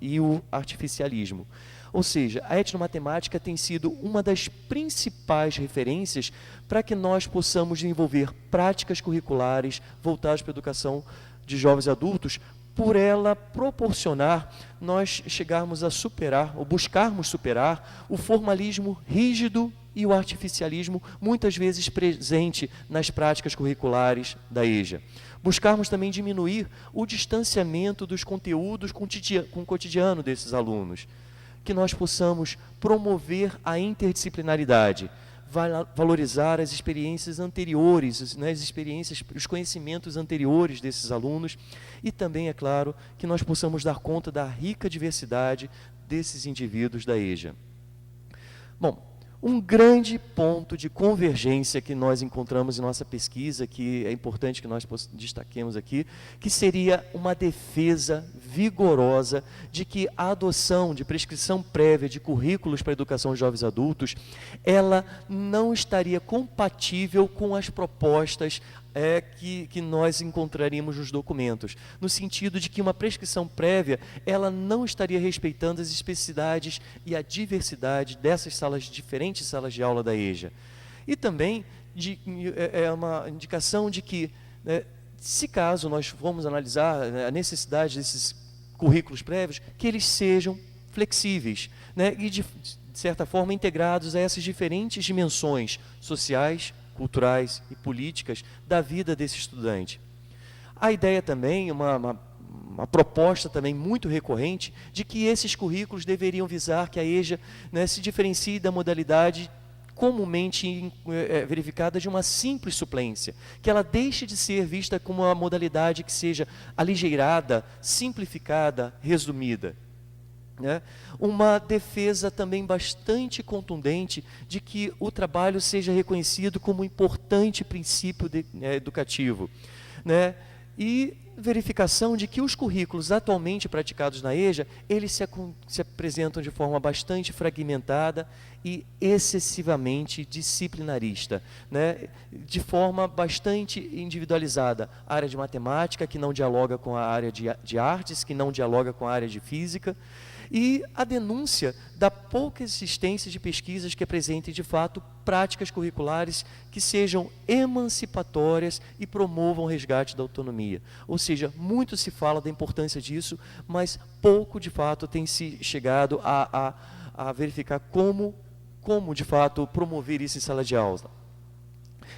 e o artificialismo. Ou seja, a etnomatemática tem sido uma das principais referências para que nós possamos desenvolver práticas curriculares voltadas para a educação de jovens e adultos, por ela proporcionar nós chegarmos a superar, ou buscarmos superar, o formalismo rígido e o artificialismo, muitas vezes presente nas práticas curriculares da EJA. Buscarmos também diminuir o distanciamento dos conteúdos com o cotidiano desses alunos, que nós possamos promover a interdisciplinaridade, valorizar as experiências anteriores, né, os conhecimentos anteriores desses alunos, e também, é claro, que nós possamos dar conta da rica diversidade desses indivíduos da EJA. Bom, um grande ponto de convergência que nós encontramos em nossa pesquisa, que é importante que nós destaquemos aqui, que seria uma defesa vigorosa de que a adoção de prescrição prévia de currículos para a educação de jovens adultos, ela não estaria compatível com as propostas que nós encontraríamos nos documentos, no sentido de que uma prescrição prévia, ela não estaria respeitando as especificidades e a diversidade dessas diferentes salas de aula da EJA. E também uma indicação de que, se caso nós formos analisar a necessidade desses currículos prévios, que eles sejam flexíveis, né, e de certa forma, integrados a essas diferentes dimensões sociais, culturais e políticas da vida desse estudante. A ideia também, uma proposta também muito recorrente, de que esses currículos deveriam visar que a EJA, né, se diferencie da modalidade comumente verificada de uma simples suplência, que ela deixe de ser vista como uma modalidade que seja aligeirada, simplificada, resumida. Né? Uma defesa também bastante contundente de que o trabalho seja reconhecido como um importante princípio educativo. Né? E verificação de que os currículos atualmente praticados na EJA, eles se apresentam de forma bastante fragmentada e excessivamente disciplinarista, né? De forma bastante individualizada. A área de matemática, que não dialoga com a área de artes, que não dialoga com a área de física, e a denúncia da pouca existência de pesquisas que apresentem, de fato, práticas curriculares que sejam emancipatórias e promovam o resgate da autonomia. Ou seja, muito se fala da importância disso, mas pouco, de fato, tem se chegado a verificar como, de fato, promover isso em sala de aula.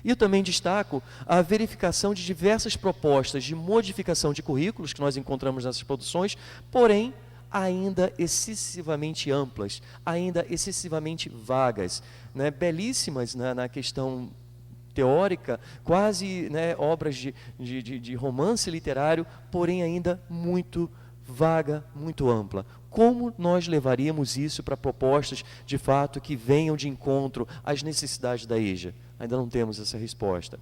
E eu também destaco a verificação de diversas propostas de modificação de currículos que nós encontramos nessas produções, porém, ainda excessivamente amplas, ainda excessivamente vagas, né, belíssimas, né, na questão teórica, quase, né, obras de romance literário, porém ainda muito vaga, muito ampla. Como nós levaríamos isso para propostas, de fato, que venham de encontro às necessidades da EJA? Ainda não temos essa resposta.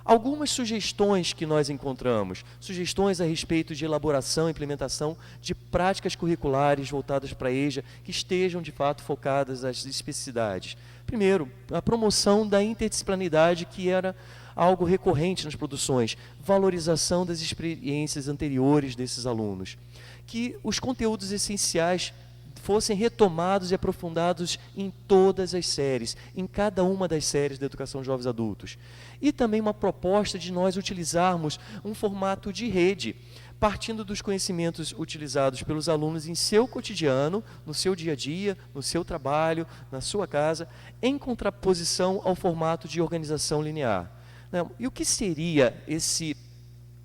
Algumas sugestões que nós encontramos, sugestões a respeito de elaboração e implementação de práticas curriculares voltadas para a EJA, que estejam, de fato, focadas às especificidades. Primeiro, a promoção da interdisciplinaridade, que era algo recorrente nas produções, valorização das experiências anteriores desses alunos. Que os conteúdos essenciais fossem retomados e aprofundados em todas as séries, em cada uma das séries da educação de jovens adultos. E também uma proposta de nós utilizarmos um formato de rede, partindo dos conhecimentos utilizados pelos alunos em seu cotidiano, no seu dia a dia, no seu trabalho, na sua casa, em contraposição ao formato de organização linear. E o que seria esse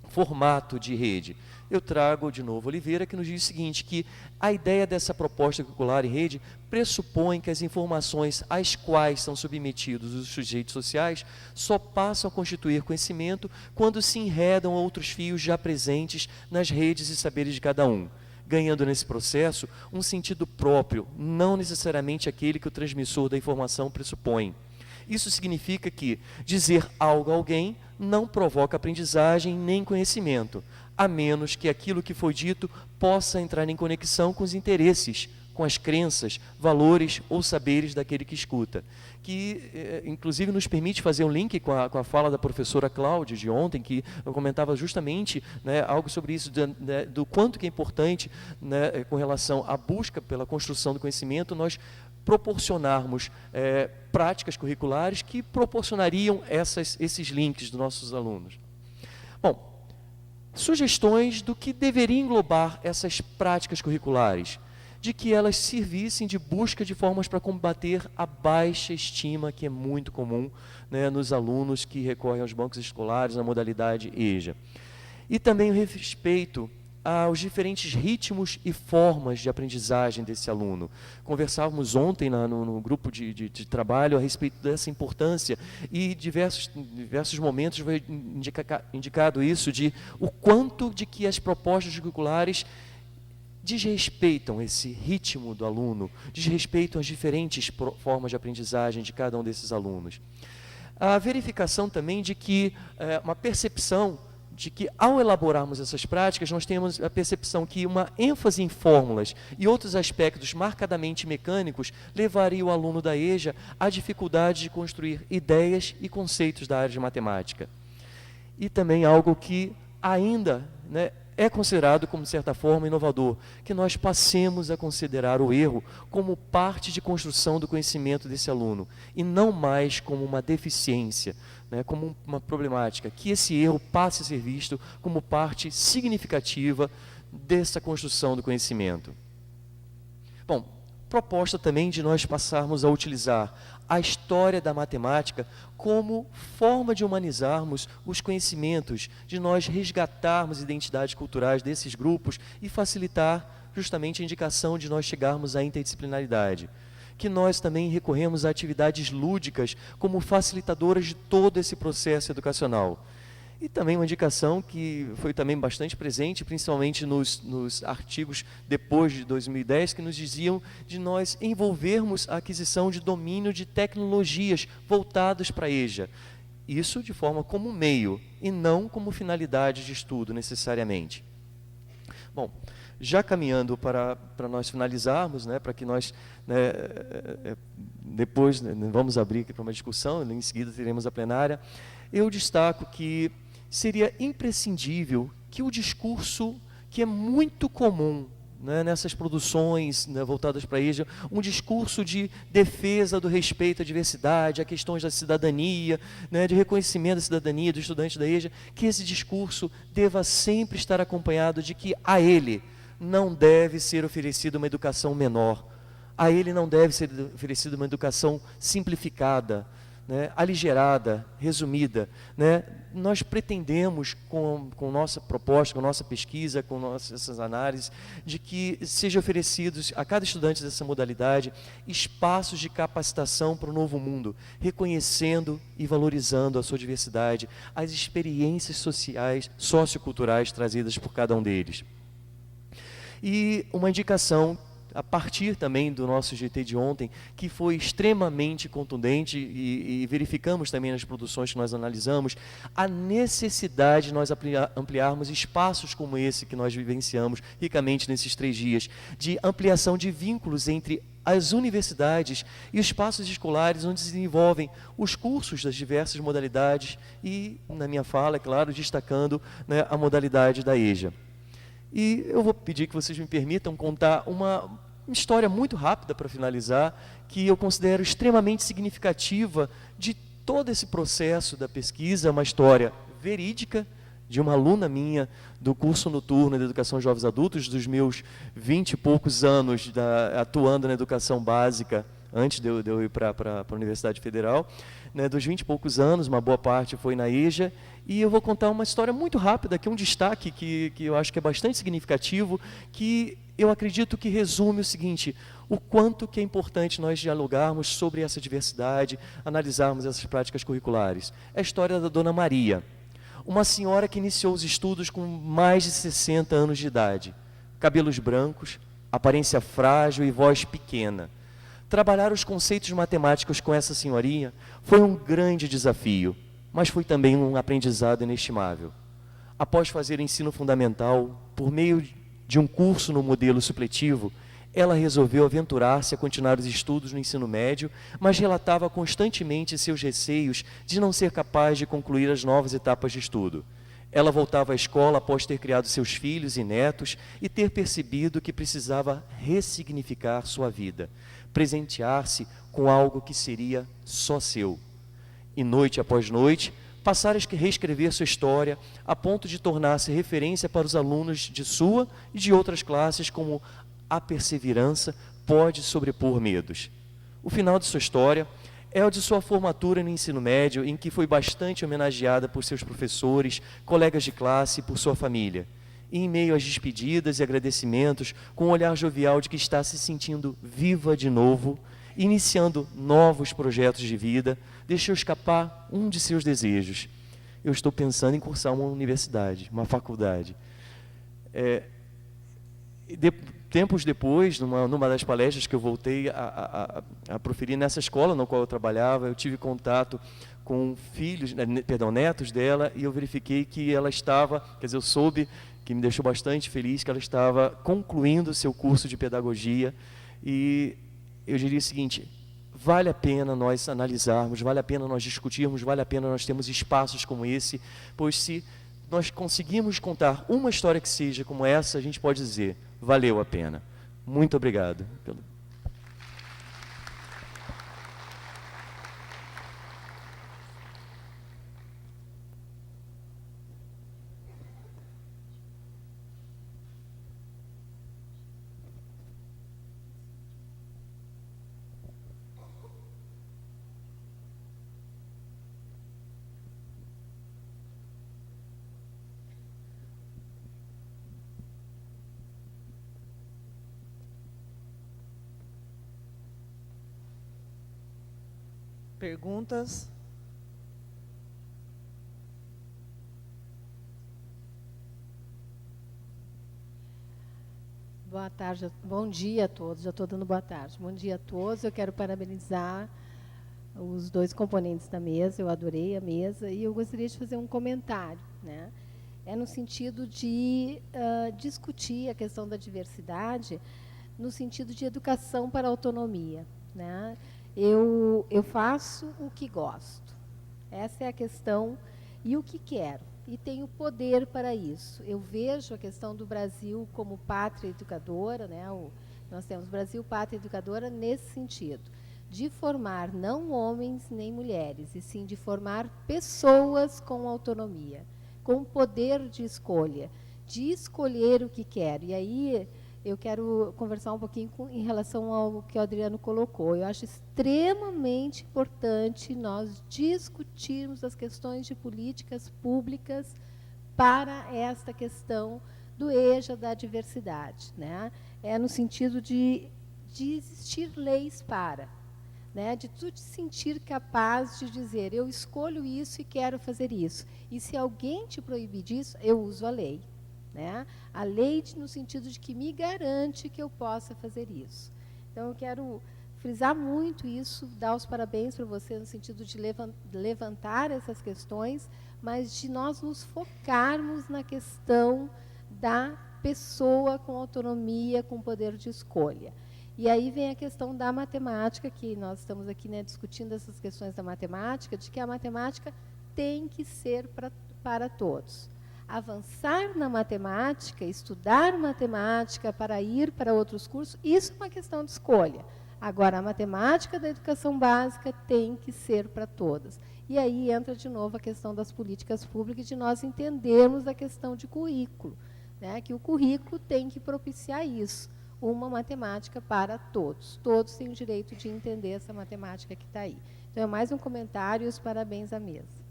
formato de rede? Eu trago de novo Oliveira, que nos diz o seguinte, que a ideia dessa proposta curricular em rede pressupõe que as informações às quais são submetidos os sujeitos sociais só passam a constituir conhecimento quando se enredam outros fios já presentes nas redes e saberes de cada um, ganhando nesse processo um sentido próprio, não necessariamente aquele que o transmissor da informação pressupõe. Isso significa que dizer algo a alguém não provoca aprendizagem nem conhecimento, a menos que aquilo que foi dito possa entrar em conexão com os interesses, com as crenças, valores ou saberes daquele que escuta. Que, inclusive, nos permite fazer um link com a fala da professora Cláudia de ontem, que eu comentava justamente, né, algo sobre isso, do quanto que é importante, né, com relação à busca pela construção do conhecimento, nós proporcionarmos práticas curriculares que proporcionariam esses links dos nossos alunos. Bom, sugestões do que deveria englobar essas práticas curriculares, de que elas servissem de busca de formas para combater a baixa estima que é muito comum, né, nos alunos que recorrem aos bancos escolares na modalidade EJA. E também o respeito aos diferentes ritmos e formas de aprendizagem desse aluno. Conversávamos ontem no grupo de trabalho a respeito dessa importância e diversos momentos foi indicado isso, de o quanto de que as propostas curriculares desrespeitam esse ritmo do aluno, desrespeitam as diferentes formas de aprendizagem de cada um desses alunos. A verificação também de que uma percepção de que, ao elaborarmos essas práticas, nós temos a percepção que uma ênfase em fórmulas e outros aspectos marcadamente mecânicos levaria o aluno da EJA à dificuldade de construir ideias e conceitos da área de matemática. E também algo que ainda, né, é considerado, como de certa forma, inovador, que nós passemos a considerar o erro como parte de construção do conhecimento desse aluno, e não mais como uma deficiência, né, como uma problemática, que esse erro passe a ser visto como parte significativa dessa construção do conhecimento. Bom, proposta também de nós passarmos a utilizar a história da matemática como forma de humanizarmos os conhecimentos, de nós resgatarmos identidades culturais desses grupos e facilitar justamente a indicação de nós chegarmos à interdisciplinaridade. Que nós também recorremos a atividades lúdicas como facilitadoras de todo esse processo educacional. E também uma indicação que foi também bastante presente, principalmente nos artigos depois de 2010, que nos diziam de nós envolvermos a aquisição de domínio de tecnologias voltadas para a EJA. Isso de forma como meio e não como finalidade de estudo necessariamente. Bom, já caminhando para nós finalizarmos, né, para que nós, depois vamos abrir aqui para uma discussão, em seguida teremos a plenária, eu destaco que seria imprescindível que o discurso que é muito comum, né, nessas produções, né, voltadas para a EJA, um discurso de defesa do respeito à diversidade, a questões da cidadania, né, de reconhecimento da cidadania do estudante da EJA, que esse discurso deva sempre estar acompanhado de que a ele não deve ser oferecida uma educação menor, a ele não deve ser oferecida uma educação simplificada, né, aligerada, resumida, né? Nós pretendemos, com nossa proposta, com nossa pesquisa, com essas análises, de que sejam oferecidos a cada estudante dessa modalidade espaços de capacitação para o novo mundo, reconhecendo e valorizando a sua diversidade, as experiências sociais, socioculturais trazidas por cada um deles. E uma indicação a partir também do nosso GT de ontem, que foi extremamente contundente e verificamos também nas produções que nós analisamos, a necessidade de nós ampliarmos espaços como esse que nós vivenciamos ricamente nesses 3 dias, de ampliação de vínculos entre as universidades e os espaços escolares onde se desenvolvem os cursos das diversas modalidades e, na minha fala, é claro, destacando, né, a modalidade da EJA. E eu vou pedir que vocês me permitam contar uma história muito rápida para finalizar, que eu considero extremamente significativa de todo esse processo da pesquisa, uma história verídica de uma aluna minha do curso noturno de Educação de Jovens Adultos, dos meus 20 e poucos anos atuando na educação básica, antes de eu ir para a Universidade Federal, né, dos 20 e poucos anos, uma boa parte foi na EJA, e eu vou contar uma história muito rápida, que é um destaque que eu acho que é bastante significativo, que eu acredito que resume o seguinte: o quanto que é importante nós dialogarmos sobre essa diversidade, analisarmos essas práticas curriculares. É a história da Dona Maria, uma senhora que iniciou os estudos com mais de 60 anos de idade, cabelos brancos, aparência frágil e voz pequena. Trabalhar os conceitos matemáticos com essa senhorinha foi um grande desafio, mas foi também um aprendizado inestimável. Após fazer ensino fundamental, por meio de um curso no modelo supletivo, ela resolveu aventurar-se a continuar os estudos no ensino médio, mas relatava constantemente seus receios de não ser capaz de concluir as novas etapas de estudo. Ela voltava à escola após ter criado seus filhos e netos e ter percebido que precisava ressignificar sua vida, presentear-se com algo que seria só seu. E noite após noite, passar a reescrever sua história a ponto de tornar-se referência para os alunos de sua e de outras classes, como a perseverança pode sobrepor medos. O final de sua história é o de sua formatura no ensino médio, em que foi bastante homenageada por seus professores, colegas de classe e por sua família. E em meio às despedidas e agradecimentos, com um olhar jovial de que está se sentindo viva de novo, iniciando novos projetos de vida, deixou escapar um de seus desejos. Eu estou pensando em cursar uma universidade, uma faculdade. Tempos depois, numa das palestras que eu voltei a proferir nessa escola na qual eu trabalhava, eu tive contato com netos dela, e eu verifiquei que ela estava, eu soube, que me deixou bastante feliz, que ela estava concluindo o seu curso de pedagogia, e eu diria o seguinte: vale a pena nós analisarmos, vale a pena nós discutirmos, vale a pena nós termos espaços como esse, pois se nós conseguimos contar uma história que seja como essa, a gente pode dizer: valeu a pena. Muito obrigado. Perguntas? Boa tarde, bom dia a todos. Já estou dando boa tarde. Bom dia a todos. Eu quero parabenizar os dois componentes da mesa. Eu adorei a mesa e eu gostaria de fazer um comentário, né? É no sentido de discutir a questão da diversidade, no sentido de educação para a autonomia, né? Eu faço o que gosto. Essa é a questão e o que quero. E tenho poder para isso. Eu vejo a questão do Brasil como pátria educadora, né? Nós temos Brasil pátria educadora nesse sentido, de formar não homens nem mulheres, e sim de formar pessoas com autonomia, com poder de escolha, de escolher o que quer. E aí eu quero conversar um pouquinho em relação ao que o Adriano colocou. Eu acho extremamente importante nós discutirmos as questões de políticas públicas para esta questão do EJA, da diversidade, né? É no sentido de existir leis para, né? De tu te sentir capaz de dizer, eu escolho isso e quero fazer isso. E se alguém te proibir disso, eu uso a lei. Né? A lei no sentido de que me garante que eu possa fazer isso. Então, eu quero frisar muito isso, dar os parabéns para você no sentido de levantar essas questões, mas de nós nos focarmos na questão da pessoa com autonomia, com poder de escolha. E aí vem a questão da matemática, que nós estamos aqui, né, discutindo essas questões da matemática, de que a matemática tem que ser para todos. Avançar na matemática, estudar matemática para ir para outros cursos, isso é uma questão de escolha. Agora, a matemática da educação básica tem que ser para todas. E aí entra de novo a questão das políticas públicas, de nós entendermos a questão de currículo, né? Que o currículo tem que propiciar isso, uma matemática para todos. Todos têm o direito de entender essa matemática que está aí. Então, é mais um comentário e os parabéns à mesa.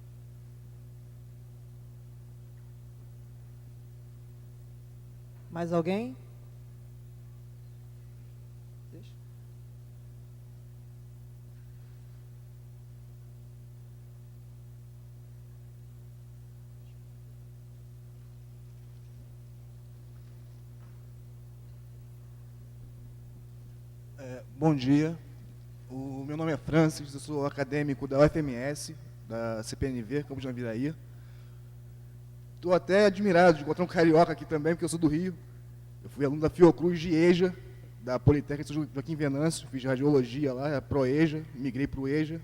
Mais alguém? Bom dia. O meu nome é Francis, eu sou acadêmico da UFMS, da CPNV, Campos de Naviraí. Estou até admirado de encontrar um carioca aqui também, porque eu sou do Rio. Eu fui aluno da Fiocruz de EJA, da Politécnica de Joaquim Venâncio, fiz radiologia lá, Pro-EJA, migrei para o EJA.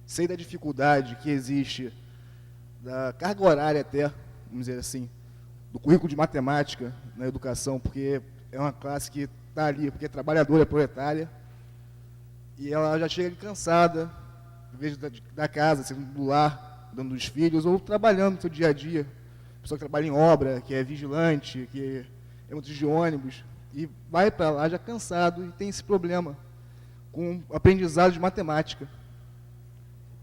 Sei da dificuldade que existe, da carga horária até, vamos dizer assim, do currículo de matemática na educação, porque é uma classe que está ali, porque é trabalhadora, é proletária, e ela já chega cansada, em vez da casa, assim, do lar, dando dos filhos, ou trabalhando no seu dia a dia. Pessoa que trabalha em obra, que é vigilante, que é motorista de ônibus, e vai para lá já cansado e tem esse problema com o aprendizado de matemática.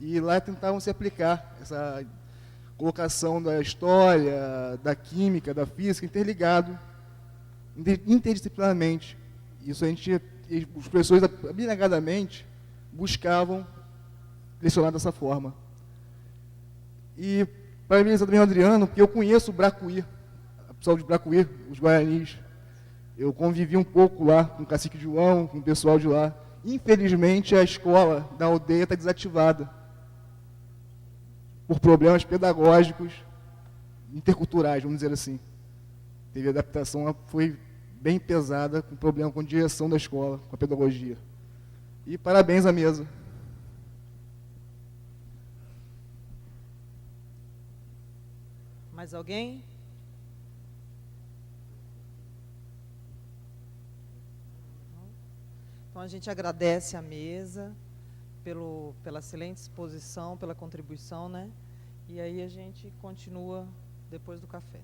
E lá tentavam se aplicar essa colocação da história, da química, da física, interligado, interdisciplinarmente. Isso os professores, abnegadamente, buscavam lecionar dessa forma. E, para mim, também o Adriano, porque eu conheço o Bracuí, a pessoa de Bracuí, os Guaranis. Eu convivi um pouco lá com o cacique João, com o pessoal de lá. Infelizmente, a escola da aldeia está desativada por problemas pedagógicos, interculturais, vamos dizer assim. Teve adaptação, foi bem pesada, com problema com a direção da escola, com a pedagogia. E parabéns à mesa. Mais alguém? Então, a gente agradece à mesa pela excelente exposição, pela contribuição, né? E aí a gente continua depois do café.